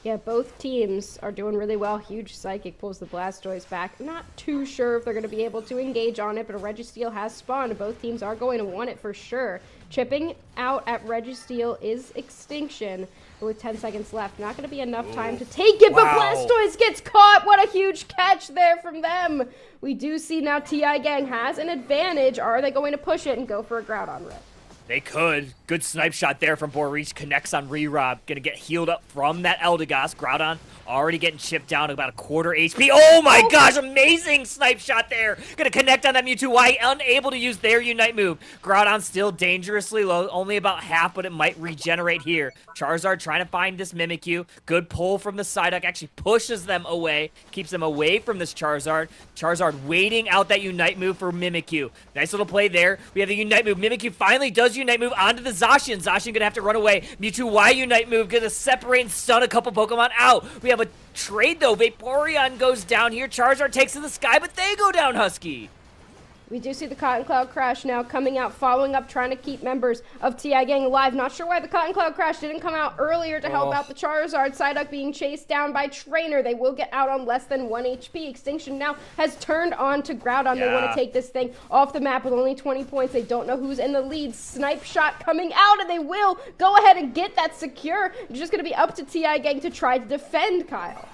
Yeah, both teams are doing really well. Huge Psychic pulls the Blastoise back. Not too sure if they're going to be able to engage on it, but a Registeel has spawned. Both teams are going to want it for sure. Chipping out at Registeel is Extinction, but with 10 seconds left. Not going to be enough time to take it, but Blastoise gets caught. What a huge catch there from them. We do see now TI Gang has an advantage. Are they going to push it and go for a Groudon rip? They could. Good snipe shot there from Reach. Connects on Re-Rob. Gonna get healed up from that Eldegoss. Groudon already getting chipped down to about a quarter HP. Oh my gosh, amazing snipe shot there. Gonna connect on that Mewtwo Y. Unable to use their Unite move. Groudon still dangerously low. Only about half, but it might regenerate here. Charizard trying to find this Mimikyu. Good pull from the Psyduck. Actually pushes them away. Keeps them away from this Charizard. Charizard waiting out that Unite move for Mimikyu. Nice little play there. We have the Unite move. Mimikyu finally does Unite move onto the Zacian. Zacian gonna have to run away. Mewtwo Y Unite move gonna separate and stun a couple Pokemon out. We have a trade though. Vaporeon goes down here. Charizard takes to the sky, but they go down, Husky. We do see the Cotton Cloud Crash now coming out, following up, trying to keep members of TI Gang alive. Not sure why the Cotton Cloud Crash didn't come out earlier to help out the Charizard. Psyduck being chased down by Trainer. They will get out on less than 1 HP. Extinction now has turned on to Groudon. They want to take this thing off the map with only 20 points. They don't know who's in the lead. Snipe Shot coming out, and they will go ahead and get that secure. It's just going to be up to TI Gang to try to defend, Kyle.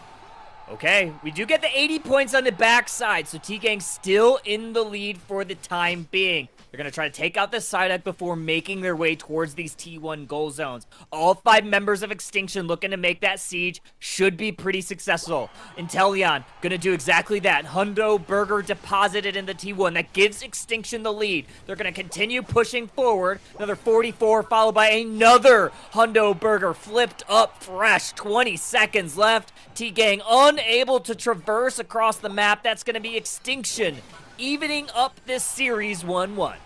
Okay, we do get the 80 points on the backside, so T-Gang's still in the lead for the time being. They're going to try to take out the Psyduck before making their way towards these T1 goal zones. All 5 members of Extinction looking to make that siege should be pretty successful. Inteleon going to do exactly that. Hundo Burger deposited in the T1. That gives Extinction the lead. They're going to continue pushing forward. Another 44 followed by another Hundo Burger flipped up fresh. 20 seconds left. T-Gang unable to traverse across the map. That's going to be Extinction evening up this series 1-1.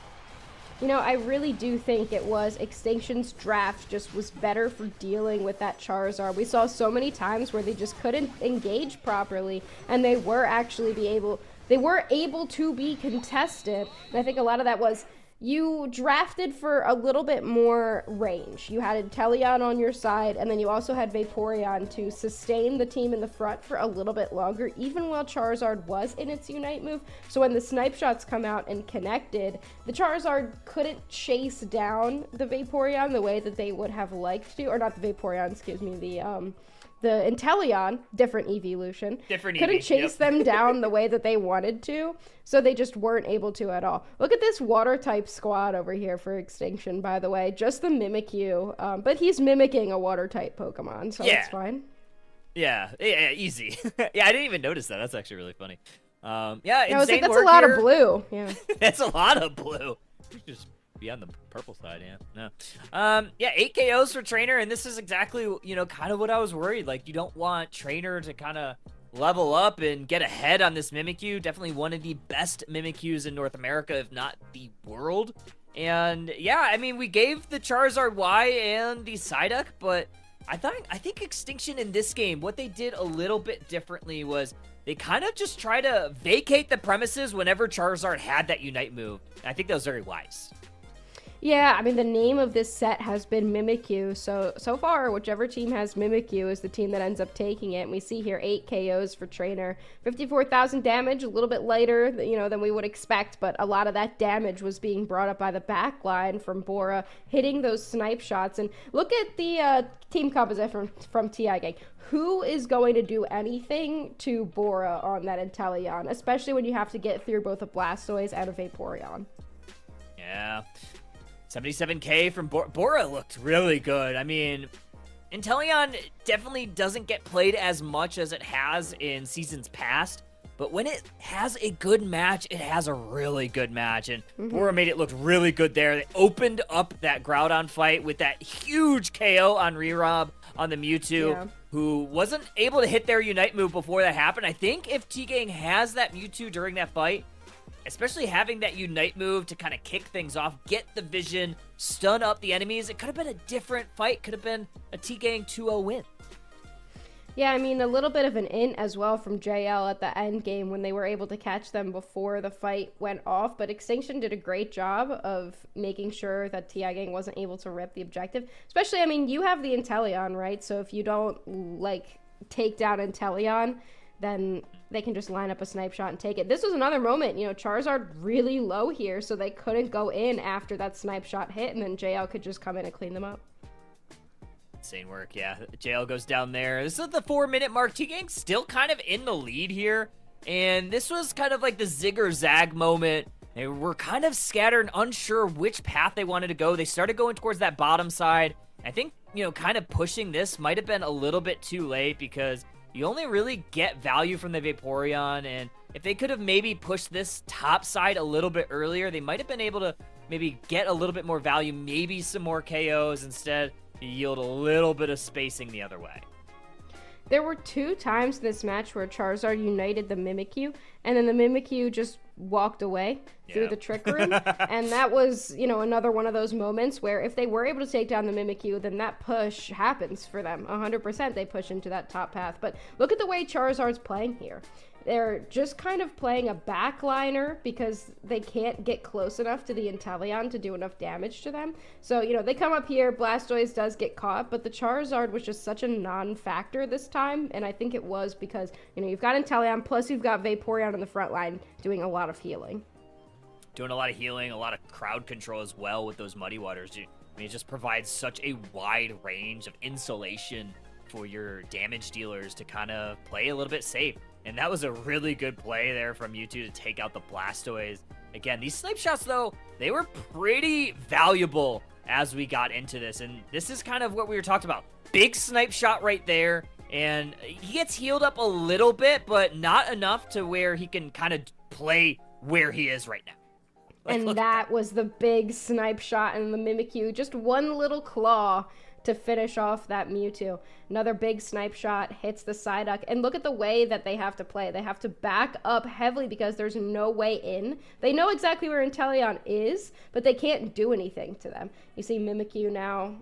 You know, I really do think it was Extinction's draft just was better for dealing with that Charizard. We saw so many times where they just couldn't engage properly, and they were actually able to be contested. And I think a lot of that was you drafted for a little bit more range. You had Inteleon on your side, and then you also had Vaporeon to sustain the team in the front for a little bit longer, even while Charizard was in its Unite move. So when the Snipe Shots come out and connected, the Charizard couldn't chase down the Vaporeon the way that they would have liked to, or not the Vaporeon, excuse me, the Inteleon, different evolution, couldn't chase them down the way that they wanted to, so they just weren't able to at all. Look at this water-type squad over here for Extinction, by the way. Just the Mimikyu, but he's mimicking a water-type Pokemon, so it's fine. Yeah, easy. Yeah, I didn't even notice that. That's actually really funny. Yeah, I was like, that's a lot of blue. Yeah, that's a lot of blue. Just be on the purple side, yeah. 8 KOs for Trainer, and this is exactly, kind of what I was worried. Like, you don't want Trainer to kind of level up and get ahead on this Mimikyu. Definitely one of the best Mimikyus in North America, if not the world. And yeah, I mean, we gave the Charizard Y and the Psyduck, but I think Extinction in this game, what they did a little bit differently was they kind of just try to vacate the premises whenever Charizard had that Unite move. And I think that was very wise. Yeah, I mean, the name of this set has been Mimikyu, so far, whichever team has Mimikyu is the team that ends up taking it, and we see here 8 KOs for Trainer, 54,000 damage, a little bit lighter, than we would expect, but a lot of that damage was being brought up by the back line from Bora, hitting those Snipe Shots, and look at the team composition from TI Gang. Who is going to do anything to Bora on that Inteleon, especially when you have to get through both a Blastoise and a Vaporeon? Yeah. 77k from Bora. Bora looked really good. I mean, Inteleon definitely doesn't get played as much as it has in seasons past, but when it has a good match, it has a really good match, and Bora made it look really good there. They opened up that Groudon fight with that huge KO on Rerob on the Mewtwo, who wasn't able to hit their Unite move before that happened. I think if T-Gang has that Mewtwo during that fight, especially having that Unite move to kind of kick things off, get the vision, stun up the enemies, it could have been a different fight. Could have been a T-Gang 2-0 win. Yeah, I mean, a little bit of an int as well from JL at the end game when they were able to catch them before the fight went off. But Extinction did a great job of making sure that TI Gang wasn't able to rip the objective. Especially, I mean, you have the Inteleon, right? So if you don't, take down Inteleon, then they can just line up a Snipe Shot and take it. This was another moment, Charizard really low here, so they couldn't go in after that Snipe Shot hit, and then JL could just come in and clean them up. Insane work, yeah. JL goes down there. This is at the 4-minute mark. T-Gang still kind of in the lead here, and this was kind of like the zig or zag moment. They were kind of scattered and unsure which path they wanted to go. They started going towards that bottom side. I think, kind of pushing this might have been a little bit too late because you only really get value from the Vaporeon, and if they could have maybe pushed this top side a little bit earlier, they might have been able to maybe get a little bit more value, maybe some more KOs. Instead, you yield a little bit of spacing the other way. There were 2 times in this match where Charizard united the Mimikyu, and then the Mimikyu just walked away through the Trick Room. And that was, another one of those moments where if they were able to take down the Mimikyu, then that push happens for them. 100% they push into that top path. But look at the way Charizard's playing here. They're just kind of playing a backliner because they can't get close enough to the Inteleon to do enough damage to them. So, they come up here, Blastoise does get caught, but the Charizard was just such a non-factor this time, and I think it was because, you've got Inteleon, plus you've got Vaporeon in the front line doing a lot of healing. Doing a lot of healing, a lot of crowd control as well with those Muddy Waters. It just provides such a wide range of insulation for your damage dealers to kind of play a little bit safe. And that was a really good play there from Mewtwo to take out the Blastoise. Again, these Snipe Shots, though, they were pretty valuable as we got into this. And this is kind of what we were talking about. Big Snipe Shot right there. And he gets healed up a little bit, but not enough to where he can kind of play where he is right now. And that was the big Snipe Shot and the Mimikyu. Just one little claw to finish off that Mewtwo. Another big Snipe Shot hits the Psyduck, and look at the way that they have to play. They have to back up heavily because there's no way in. They know exactly where Inteleon is, but they can't do anything to them. You see Mimikyu now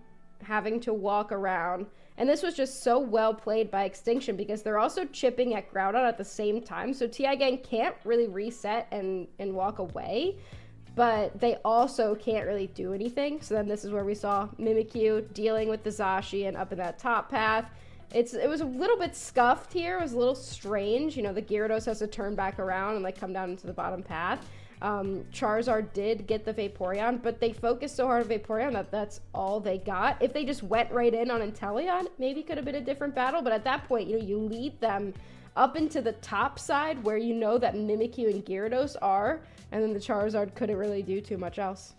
having to walk around, and this was just so well played by Extinction because they're also chipping at Groudon at the same time, so TI Gang can't really reset and walk away. but they also can't really do anything. So then this is where we saw Mimikyu dealing with the Zacian up in that top path. It was a little bit scuffed here. It was a little strange. You know, the Gyarados has to turn back around and like come down into the bottom path. Charizard did get the Vaporeon, but they focused so hard on Vaporeon that that's all they got. If they just went right in on Inteleon, maybe could have been a different battle. But at that point, you know, you lead them up into the top side where you know that Mimikyu and Gyarados are, and then the Charizard couldn't really do too much else.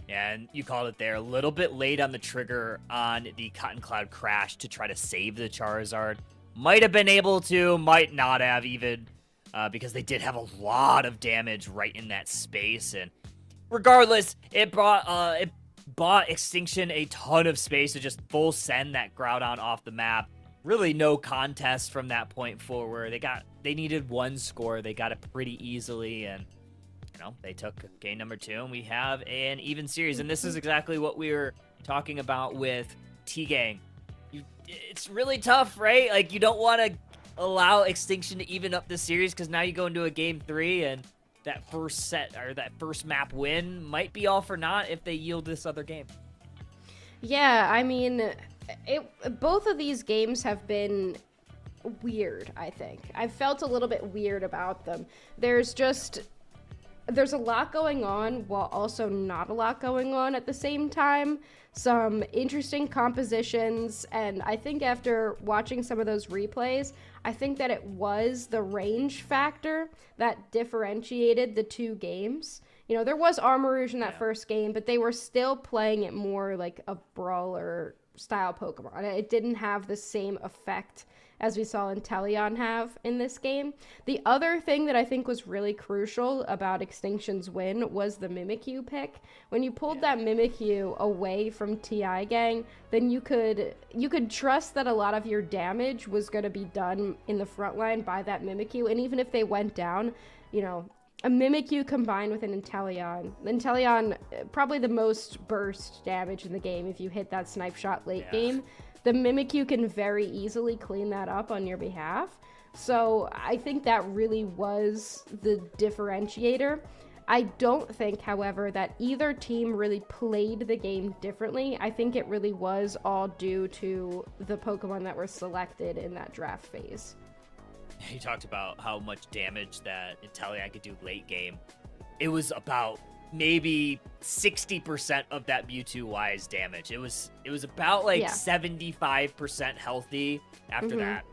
Yeah, and you called it there. A little bit late on the trigger on the Cotton Cloud Crash to try to save the Charizard. Might have been able to, might not have even, because they did have a lot of damage right in that space. And regardless, it bought Extinction a ton of space to just full send that Groudon off the map. Really no contest from that point forward. They needed one score. They got it pretty easily, and they took game number 2, and we have an even series. And this is exactly what we were talking about with T-Gang. It's really tough, right? Like, you don't want to allow Extinction to even up the series, because now you go into a game 3, and that first set, or that first map win might be all for naught if they yield this other game. Yeah, I mean, both of these games have been weird, I think. I've felt a little bit weird about them. There's a lot going on while also not a lot going on at the same time. Some interesting compositions, and I think after watching some of those replays, I think that it was the range factor that differentiated the two games. You know, there was Armarouge in that first game, but they were still playing it more like a brawler style Pokemon. It didn't have the same effect as we saw Inteleon have in this game. The other thing that I think was really crucial about Extinction's win was the Mimikyu pick. When you pulled that Mimikyu away from TI Gang, then you could trust that a lot of your damage was going to be done in the front line by that Mimikyu, and even if they went down, you know, a Mimikyu combined with an Inteleon, probably the most burst damage in the game if you hit that snipe shot late game. The Mimikyu can very easily clean that up on your behalf. So I think that really was the differentiator. I don't think, however, that either team really played the game differently. I think it really was all due to the Pokemon that were selected in that draft phase. You talked about how much damage that Inteleon could do late game. It was about maybe 60% of that Mewtwo Wise damage. It was about like 75% healthy after that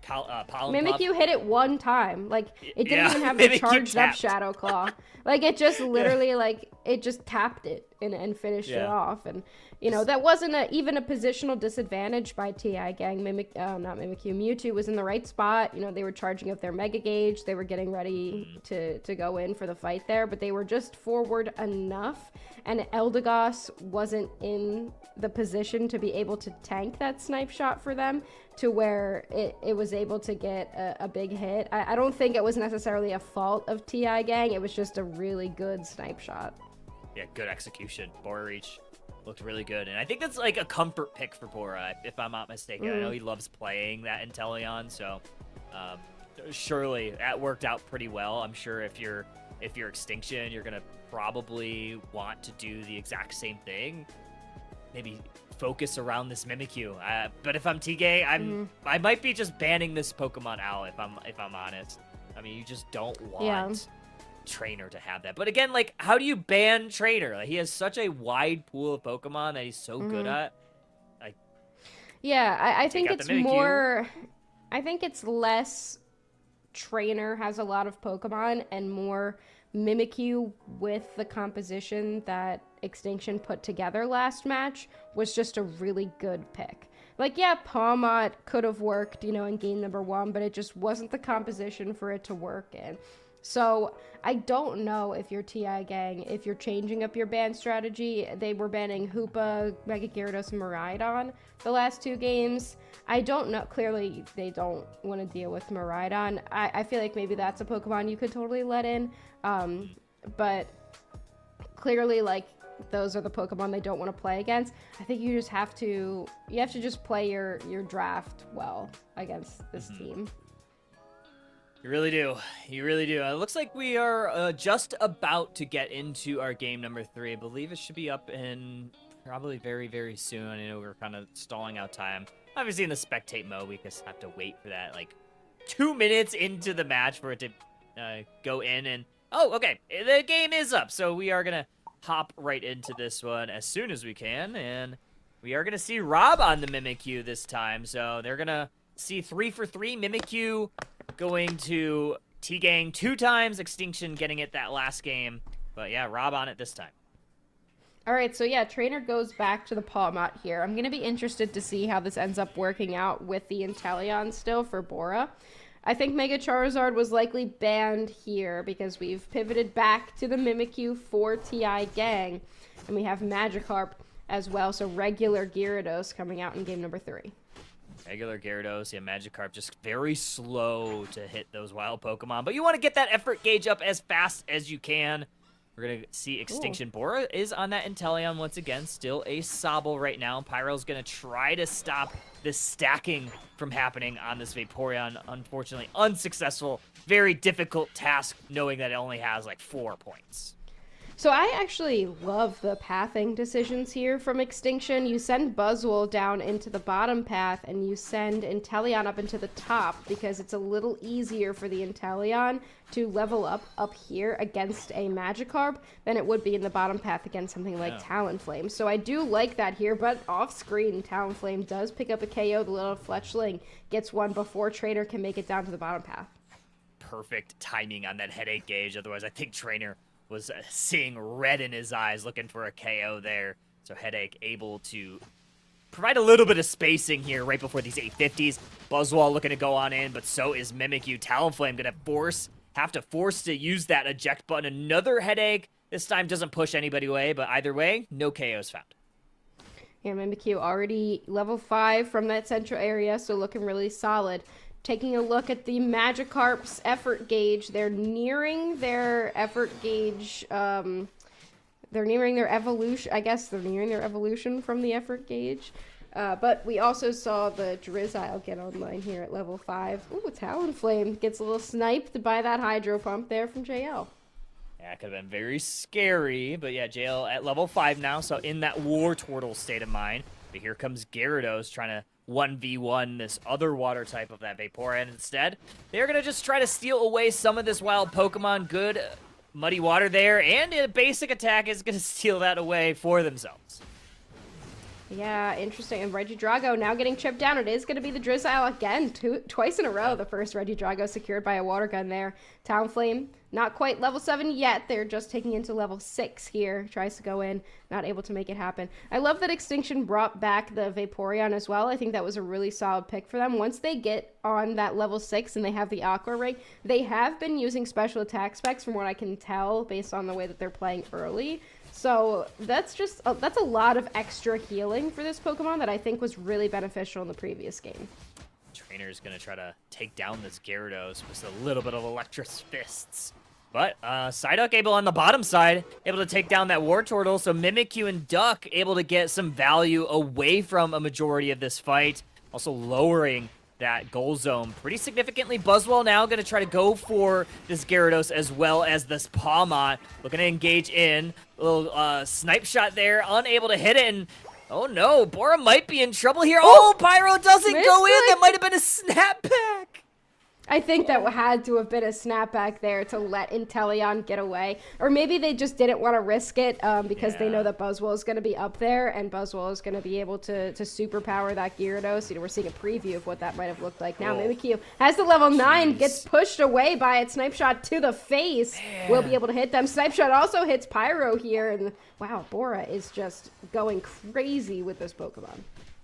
Pollen Mimikyu Puff. hit it one time. Like, it didn't even have the charged up Shadow Claw. Like, it just literally, like, it just tapped it and finished it off. And, you know, that wasn't even a positional disadvantage by TI Gang. Mewtwo was in the right spot. You know, they were charging up their Mega Gauge. They were getting ready to go in for the fight there, but they were just forward enough. And Eldegoss wasn't in the position to be able to tank that snipe shot for them to where it was able to get a big hit. I don't think it was necessarily a fault of TI Gang. It was just a really good snipe shot. Yeah, good execution. Bora Reach looked really good. And I think that's like a comfort pick for Bora, if I'm not mistaken. I know he loves playing that Inteleon, so surely that worked out pretty well. I'm sure if you're Extinction, you're going to probably want to do the exact same thing. Maybe focus around this Mimikyu. But if I'm T-Gang, I might be just banning this Pokemon out if I'm honest. I mean, you just don't want Trainer to have that. But again, like, how do you ban Trainer? Like, he has such a wide pool of Pokemon that he's so good at. Like, I think it's more. I think it's less Trainer has a lot of Pokemon and more Mimikyu with the composition that Extinction put together last match was just a really good pick. Like, yeah, Pawmot could have worked, you know, in game number 1, but it just wasn't the composition for it to work in. So I don't know if you're TI Gang, if you're changing up your ban strategy. They were banning Hoopa, Mega Gyarados, and Miraidon the last 2 games. I don't know. Clearly, they don't want to deal with Miraidon. I feel like maybe that's a Pokemon you could totally let in. But clearly, like, those are the Pokemon they don't want to play against. I think you just have to just play your draft well against this team. You really do. You really do. It looks like we are just about to get into our game number 3. I believe it should be up in probably very, very soon. I know we're kind of stalling out time. Obviously, in the spectate mode, we just have to wait for that, like, 2 minutes into the match for it to go in. And, oh, okay, the game is up. So we are going to hop right into this one as soon as we can. And we are going to see Rob on the Mimikyu this time. So they're going to see 3 for 3. Mimikyu going to T-Gang 2 times. Extinction getting it that last game. But, yeah, Rob on it this time. All right, so yeah, Trainer goes back to the Pawmot here. I'm going to be interested to see how this ends up working out with the Inteleon still for Bora. I think Mega Charizard was likely banned here because we've pivoted back to the Mimikyu for TI Gang. And we have Magikarp as well, so regular Gyarados coming out in game number 3. Regular Gyarados, yeah, Magikarp just very slow to hit those wild Pokemon. But you want to get that effort gauge up as fast as you can. We're going to see Extinction. Cool. Bora is on that Inteleon once again. Still a Sobble right now. Pyro's going to try to stop this stacking from happening on this Vaporeon. Unfortunately, unsuccessful. Very difficult task knowing that it only has like 4 points. So I actually love the pathing decisions here from Extinction. You send Buzzwole down into the bottom path, and you send Inteleon up into the top because it's a little easier for the Inteleon to level up here against a Magikarp than it would be in the bottom path against something like Talonflame. So I do like that here, but off-screen, Talonflame does pick up a KO. The little Fletchling gets one before Trainer can make it down to the bottom path. Perfect timing on that headache gauge. Otherwise, I think Trainer was seeing red in his eyes, looking for a KO there. So Headache able to provide a little bit of spacing here right before these 850s. Buzzwole looking to go on in, but so is Mimikyu. Talonflame gonna have to force to use that eject button. Another Headache. This time doesn't push anybody away, but either way, no KOs found. Yeah, Mimikyu already level 5 from that central area, so looking really solid. Taking a look at the Magikarp's effort gauge, they're nearing their effort gauge, they're nearing their evolution, I guess they're nearing their evolution from the effort gauge, but we also saw the Drizzile get online here at level 5. Ooh, Talonflame gets a little sniped by that Hydro Pump there from JL. Yeah, it could have been very scary, but yeah, JL at level 5 now, so in that War Turtle state of mind. But here comes Gyarados trying to 1v1 this other water type of that Vaporeon instead. They're going to just try to steal away some of this wild Pokemon. Good Muddy Water there, and a basic attack is going to steal that away for themselves. Yeah, interesting. And Regidrago now getting chipped down. It is going to be the Drizzile again, twice in a row. The first Regidrago secured by a water gun there. Talonflame, not quite level 7 yet. They're just taking into level 6 here. Tries to go in, not able to make it happen. I love that Extinction brought back the Vaporeon as well. I think that was a really solid pick for them. Once they get on that level 6 and they have the Aqua Ring, they have been using special attack specs from what I can tell based on the way that they're playing early. So that's just that's a lot of extra healing for this Pokemon that I think was really beneficial in the previous game. Trainer's going to try to take down this Gyarados with a little bit of Electrous Fists. But Psyduck able on the bottom side, able to take down that War Turtle. So Mimikyu and Duck able to get some value away from a majority of this fight. Also lowering that goal zone pretty significantly. Buzzwole now going to try to go for this Gyarados as well as this Pawmot. Looking to engage in. A little snipe shot there. Unable to hit it. And oh no, Bora might be in trouble here. Oh, Pyro doesn't go in. That might have been a snapback. I think that had to have been a snapback there to let Inteleon get away. Or maybe they just didn't want to risk it because they know that Buzzwole is going to be up there and Buzzwole is going to be able to superpower that Gyarados. You know, we're seeing a preview of what that might have looked like. Now Mimikyu has the level 9, gets pushed away by it. Snipe Shot to the face will be able to hit them. Snipe Shot also hits Pyro here. And wow, Bora is just going crazy with this Pokemon.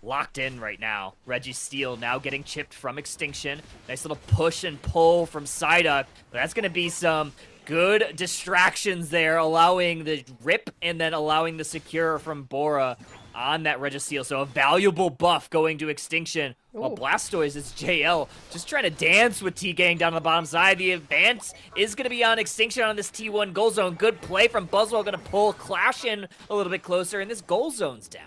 Locked in right now. Registeel now getting chipped from Extinction. Nice little push and pull from Psyduck. That's going to be some good distractions there, allowing the rip and then allowing the secure from Bora on that Registeel. So a valuable buff going to Extinction. While Blastoise is JL just trying to dance with T-Gang down on the bottom side. The advance is going to be on Extinction on this T1 goal zone. Good play from Buzzwole. Going to pull Clash in a little bit closer, and this goal zone's down.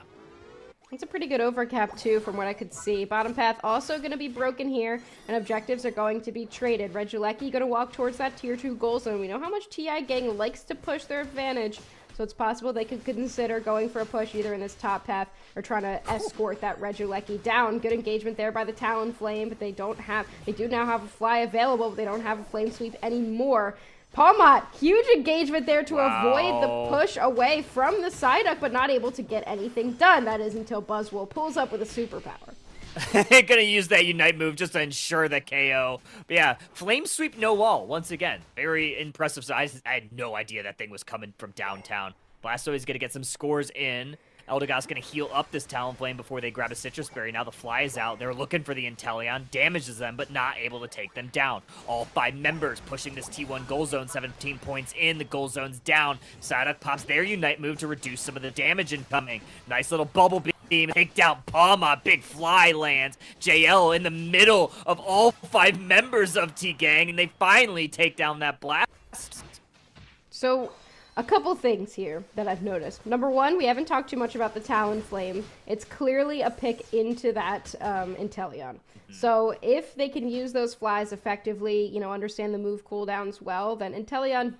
It's a pretty good overcap, too, from what I could see. Bottom path also going to be broken here, and objectives are going to be traded. Regieleki going to walk towards that tier 2 goal zone. We know how much TI gang likes to push their advantage, so it's possible they could consider going for a push either in this top path or trying to escort that Regieleki down. Good engagement there by the Talonflame, but they do now have a fly available, but they don't have a flame sweep anymore. Palmot, huge engagement there to avoid the push away from the Psyduck, but not able to get anything done. That is until Buzzwole pulls up with a superpower. Gonna use that Unite move just to ensure the KO. But yeah, Flame Sweep, no wall, once again. Very impressive. So I had no idea that thing was coming from downtown. Blastoise gonna get some scores in. Eldegoss gonna heal up this Talonflame before they grab a Citrus Berry. Now the fly is out. They're looking for the Inteleon. Damages them, but not able to take them down. All 5 members pushing this T1 goal zone. 17 points in. The goal zone's down. Psyduck pops their Unite move to reduce some of the damage incoming. Nice little bubble beam. Take down Palma. Big fly lands. JL in the middle of all 5 members of T-Gang, and they finally take down that blast. So a couple things here that I've noticed. Number one, we haven't talked too much about the Talonflame. It's clearly a pick into that Inteleon. So if they can use those flies effectively, you know, understand the move cooldowns well, then Inteleon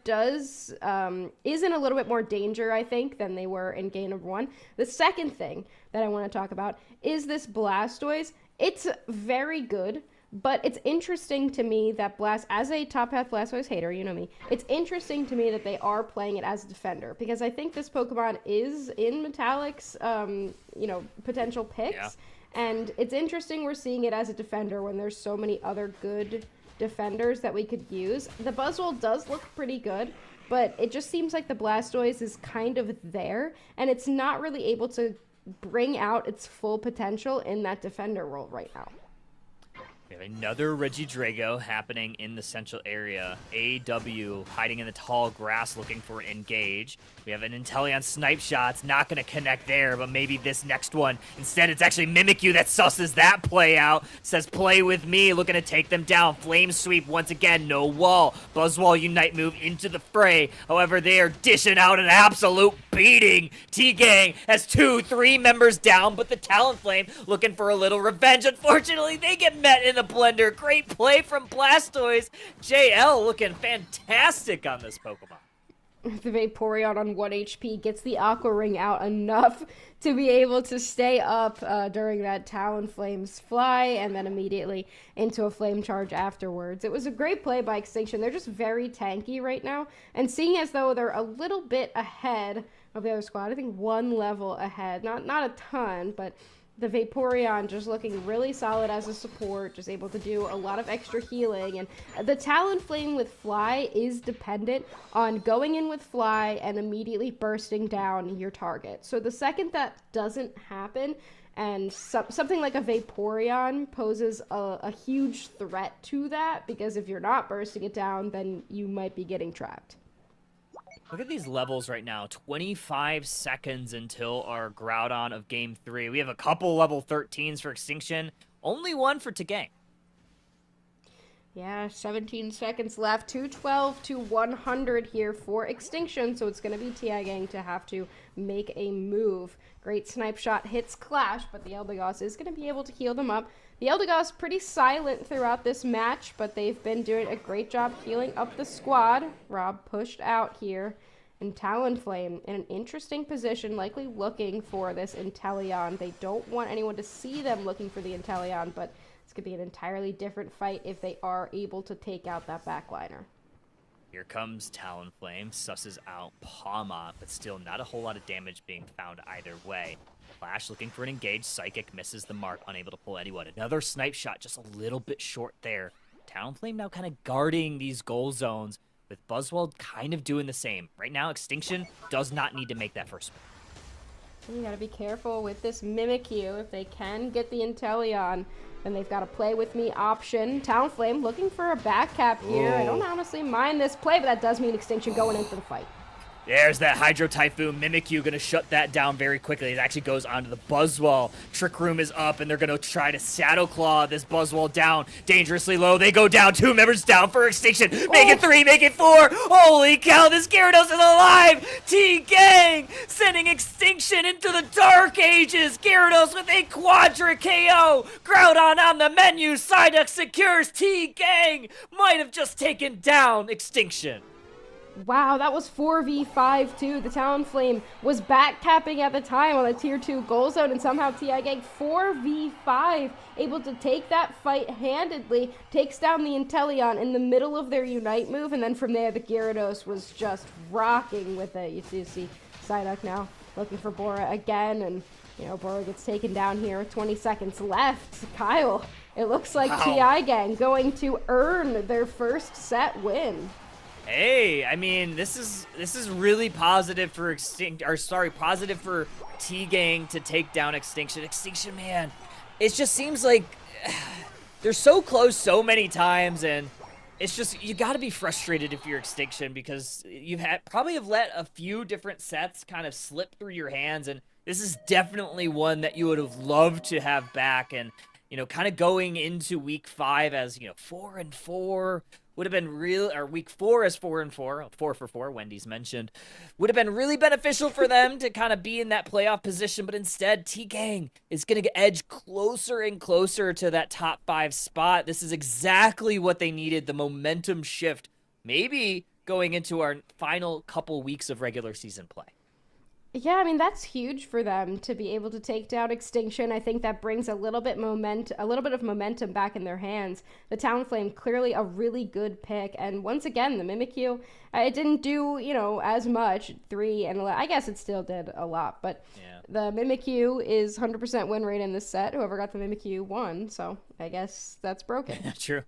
is in a little bit more danger, I think, than they were in game number 1. The second thing that I want to talk about is this Blastoise. It's very good. But it's interesting to me that as a top path Blastoise hater, you know me, it's interesting to me that they are playing it as a defender, because I think this Pokemon is in Metallic's, potential picks. Yeah. And it's interesting we're seeing it as a defender when there's so many other good defenders that we could use. The Buzzwole does look pretty good, but it just seems like the Blastoise is kind of there, and it's not really able to bring out its full potential in that defender role right now. We have another Regidrago happening in the central area. AW hiding in the tall grass looking for an engage. We have an Inteleon snipe shot. It's not going to connect there, but maybe this next one. Instead, it's actually Mimikyu that susses that play out. Says, play with me, looking to take them down. Flame Sweep, once again, no wall. Buzzwole Unite move into the fray. However, they are dishing out an absolute beating. T-Gang has 2-3 members down, but the Talonflame looking for a little revenge. Unfortunately, they get met in the blender. Great play from Blastoise. JL looking fantastic on this Pokemon. The Vaporeon on 1 HP gets the Aqua Ring out enough to be able to stay up during that Talonflame's fly, and then immediately into a Flame Charge afterwards. It was a great play by Extinction. They're just very tanky right now, and seeing as though they're a little bit ahead of the other squad, I think 1 level ahead, not a ton, but the Vaporeon just looking really solid as a support, just able to do a lot of extra healing. And the Talonflame with Fly is dependent on going in with Fly and immediately bursting down your target. So the second that doesn't happen, and something like a Vaporeon poses a huge threat to that, because if you're not bursting it down, then you might be getting trapped. Look at these levels right now. 25 seconds until our Groudon of Game 3. We have a couple level 13s for Extinction. Only one for T-Gang. Yeah, 17 seconds left. 212 to 100 here for Extinction, so it's going to be T-Gang to have to make a move. Great snipe shot hits Clash, but the Eldegoss is going to be able to heal them up. The Eldegoss pretty silent throughout this match, but they've been doing a great job healing up the squad. Rob pushed out here, and Talonflame in an interesting position, likely looking for this Inteleon. They don't want anyone to see them looking for the Inteleon, but it's going to be an entirely different fight if they are able to take out that backliner. Here comes Talonflame, susses out Palma, but still not a whole lot of damage being found either way. Flash looking for an engage. Psychic misses the mark, unable to pull anyone. Another snipe shot, just a little bit short there. Talonflame now kind of guarding these goal zones, with Buzzwole kind of doing the same. Right now, Extinction does not need to make that first move. You gotta be careful with this Mimikyu. If they can get the Inteleon, then they've got a play with me option. Talonflame looking for a back cap here. I don't honestly mind this play, but that does mean Extinction going in for the fight. There's that Hydro Typhoon. Mimikyu going to shut that down very quickly. It actually goes onto the Buzzwall. Trick Room is up, and they're going to try to Shadow Claw this Buzzwall down. Dangerously low. They go down. 2 members down for Extinction. Make it 3, make it 4. Holy cow, this Gyarados is alive. T-Gang sending Extinction into the Dark Ages. Gyarados with a Quadra KO. Groudon on the menu. Psyduck secures. T-Gang might have just taken down Extinction. Wow, that was 4v5 too. The Talonflame was backcapping at the time on the tier 2 goal zone, and somehow T-Gang 4v5 able to take that fight handedly, takes down the Inteleon in the middle of their Unite move, and then from there the Gyarados was just rocking with it. You see Psyduck now looking for Bora again, and Bora gets taken down here with 20 seconds left. Kyle, it looks like T-Gang going to earn their first set win. Hey, I mean, this is really positive for positive for T-Gang to take down Extinction. Extinction, man, it just seems like they're so close so many times, and it's just, you got to be frustrated if you're Extinction, because you've probably have let a few different sets kind of slip through your hands, and this is definitely one that you would have loved to have back. And kind of going into week 5 as 4-4. Would have been real, or week 4 as 4-4, 4 for 4, Wendy's mentioned, would have been really beneficial for them to kind of be in that playoff position, but instead, T-Gang is going to edge closer and closer to that top 5 spot. This is exactly what they needed, the momentum shift, maybe going into our final couple weeks of regular season play. Yeah, I mean, that's huge for them to be able to take down Extinction. I think that brings a little bit of momentum back in their hands. The Talonflame, clearly a really good pick. And once again, the Mimikyu, it didn't do, as much. 3 and 11. I guess it still did a lot, but yeah. The Mimikyu is 100% win rate in this set. Whoever got the Mimikyu won, so I guess that's broken. True.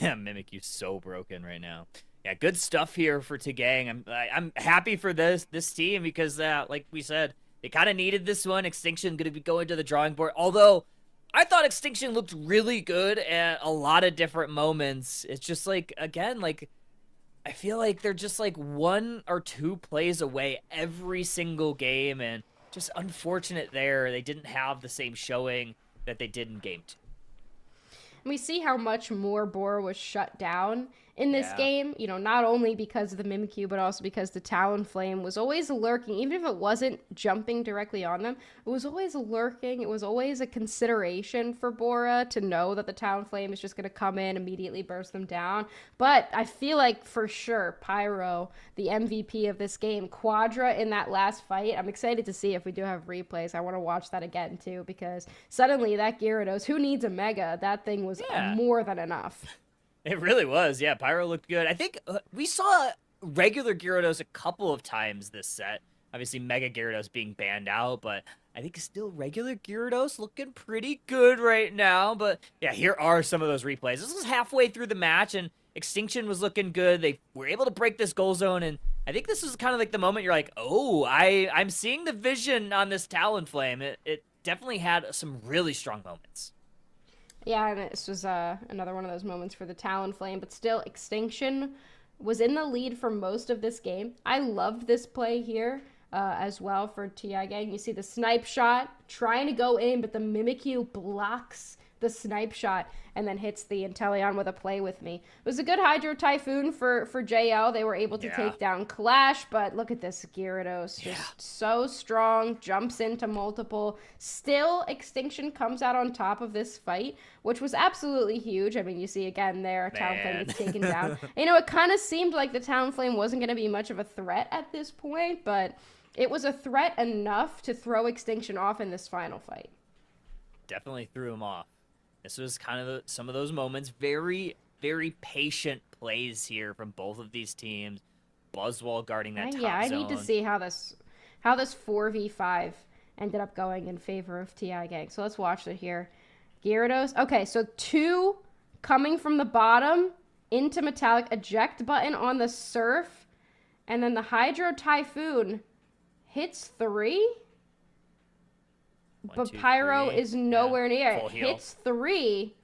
Mimikyu's so broken right now. Yeah, good stuff here for T-Gang. I'm happy for this team because, like we said, they kind of needed this one. Extinction going to be going to the drawing board. Although, I thought Extinction looked really good at a lot of different moments. It's just like, again, like, I feel like they're just like 1 or 2 plays away every single game, and just unfortunate there. They didn't have the same showing that they did in game 2. We see how much more Bora was shut down in this game, not only because of the Mimikyu, but also because the Talonflame was always lurking. Even if it wasn't jumping directly on them, it was always lurking. It was always a consideration for Bora to know that the Talonflame is just going to come in, immediately burst them down. But I feel like, for sure, Pyro, the MVP of this game, Quadra in that last fight, I'm excited to see if we do have replays. I want to watch that again, too, because suddenly that Gyarados, who needs a Mega? That thing was more than enough. It really was. Yeah, Pyro looked good. I think we saw regular Gyarados a couple of times this set. Obviously, Mega Gyarados being banned out, but I think still regular Gyarados looking pretty good right now. But yeah, here are some of those replays. This was halfway through the match, and Extinction was looking good. They were able to break this goal zone, and I think this was kind of like the moment you're like, oh, I'm seeing the vision on this Talonflame. It definitely had some really strong moments. Yeah, and this was another one of those moments for the Talonflame, but still, Extinction was in the lead for most of this game. I loved this play here as well for T-Gang. You see the snipe shot trying to go in, but the Mimikyu blocks the snipe shot and then hits the Inteleon with a play with me. It was a good Hydro Typhoon for JL. They were able to take down Clash, but look at this Gyarados. Just so strong, jumps into multiple. Still, Extinction comes out on top of this fight, which was absolutely huge. I mean, you see again there, Talonflame gets taken down. It kind of seemed like the Talonflame wasn't going to be much of a threat at this point, but it was a threat enough to throw Extinction off in this final fight. Definitely threw him off. This was kind of some of those moments. Very, very patient plays here from both of these teams. Buzzwall guarding that top zone. I need to see how this 4v5 ended up going in favor of T-Gang. So let's watch it here. Gyarados. Okay, so 2 coming from the bottom into Metallic. Eject button on the Surf. And then the Hydro Typhoon hits 3. But Pyro is nowhere near it. Hits 3.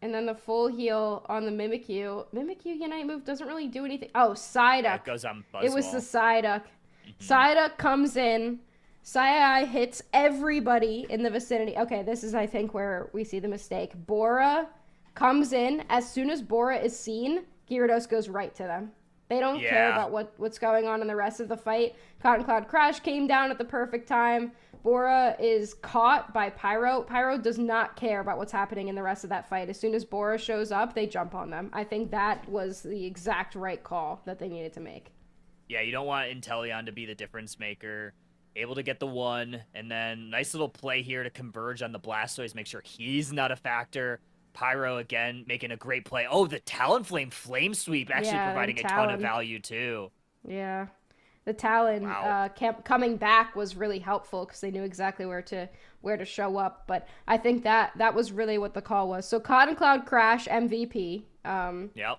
And then the full heal on the Mimikyu. Mimikyu Unite move doesn't really do anything. Oh, Psyduck. Yeah, it goes on Buzzwole. It was the Psyduck. Psyduck comes in. Psy hits everybody in the vicinity. Okay, this is, I think, where we see the mistake. Bora comes in. As soon as Bora is seen, Gyarados goes right to them. They don't care about what's going on in the rest of the fight. Cotton Cloud Crash came down at the perfect time. Bora is caught by Pyro. Pyro does not care about what's happening in the rest of that fight. As soon as Bora shows up, they jump on them. I think that was the exact right call that they needed to make. Yeah, you don't want Inteleon to be the difference maker. Able to get the one, and then nice little play here to converge on the Blastoise, make sure he's not a factor. Pyro, again, making a great play. Oh, the Talonflame Flame Sweep actually providing a ton of value, too. Yeah. The Talon coming back was really helpful because they knew exactly where to show up. But I think that was really what the call was. So Cotton Cloud Crash MVP. Yep.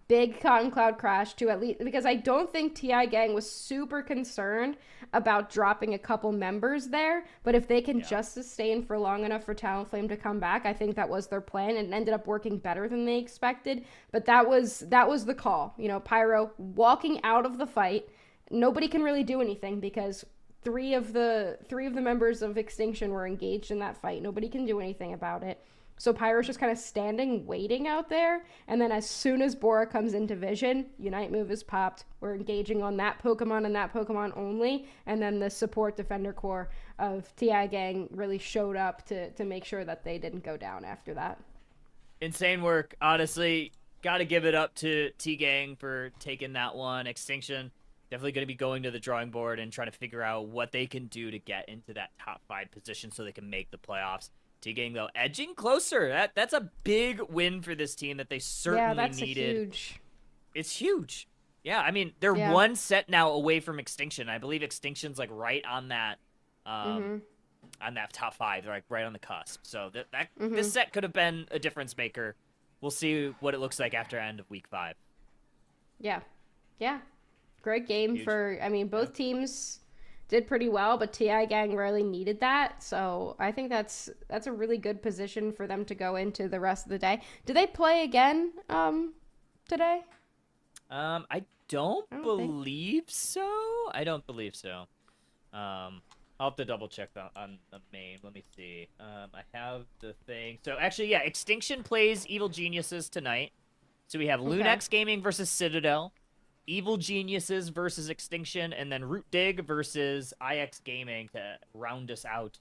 Big Cotton Cloud Crash to at least, because I don't think TI Gang was super concerned about dropping a couple members there, but if they can just sustain for long enough for Talonflame to come back, I think that was their plan, and it ended up working better than they expected. But that was the call. You know, Pyro walking out of the fight. Nobody can really do anything because three of the members of Extinction were engaged in that fight. Nobody can do anything about it. So Pyro's just kind of standing, waiting out there, and then as soon as Bora comes into vision, Unite move is popped. We're engaging on that Pokemon and that Pokemon only, and then the support defender core of TI Gang really showed up to make sure that they didn't go down after that. Insane work. Honestly, got to give it up to T-Gang for taking that one. Extinction, definitely going to be going to the drawing board and trying to figure out what they can do to get into that top 5 position so they can make the playoffs. T-Gang, though, edging closer. That's a big win for this team that they certainly needed. Huge. It's huge. Yeah, I mean, they're one set now away from Extinction. I believe Extinction's like right on that on that top 5. They're like right on the cusp. So this set could have been a difference maker. We'll see what it looks like after end of week 5. Yeah. Yeah. Great game for, I mean, both teams did pretty well, but TI Gang really needed that. So I think that's a really good position for them to go into the rest of the day. Do they play again today? I don't believe so. I don't believe so. I'll have to double check on the main. Let me see. I have the thing. So actually, yeah, Extinction plays Evil Geniuses tonight. So we have Lunex Gaming versus Citadel, Evil Geniuses versus Extinction, and then Root Dig versus IX Gaming to round us out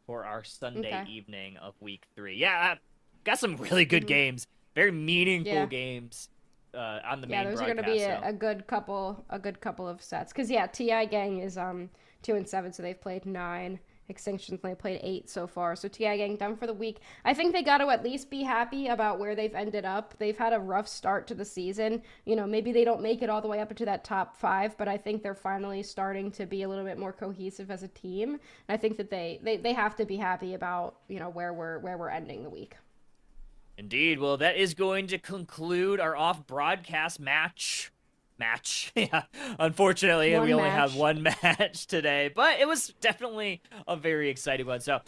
for our Sunday evening of week 3. Yeah, got some really good games, very meaningful games on the main broadcast. Yeah, those are going to be a good couple of sets. Because TI Gang is 2-7, so they've played 9. Extinction's only played 8 so far, so TI Gang done for the week. I think they got to at least be happy about where they've ended up. They've had a rough start to the season. You know, maybe they don't make it all the way up into that top 5, but I think they're finally starting to be a little bit more cohesive as a team. And I think that they have to be happy about, you know, where we're ending the week. Indeed. Well, that is going to conclude our off-broadcast match. Yeah, unfortunately, we only have one match today, but it was definitely a very exciting one. So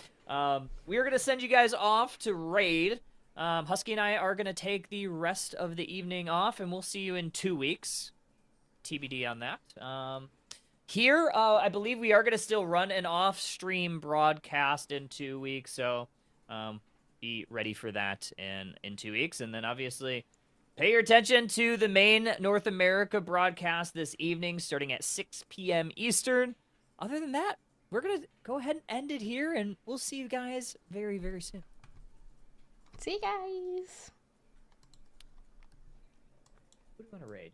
we are going to send you guys off to raid. Husky and I are going to take the rest of the evening off, and we'll see you in 2 weeks. TBD on that. Here, I believe we are going to still run an off-stream broadcast in 2 weeks, so be ready for that in 2 weeks. And then, obviously, pay your attention to the main North America broadcast this evening, starting at 6 p.m. Eastern. Other than that, we're going to go ahead and end it here, and we'll see you guys very, very soon. See you guys. Who do you want to raid?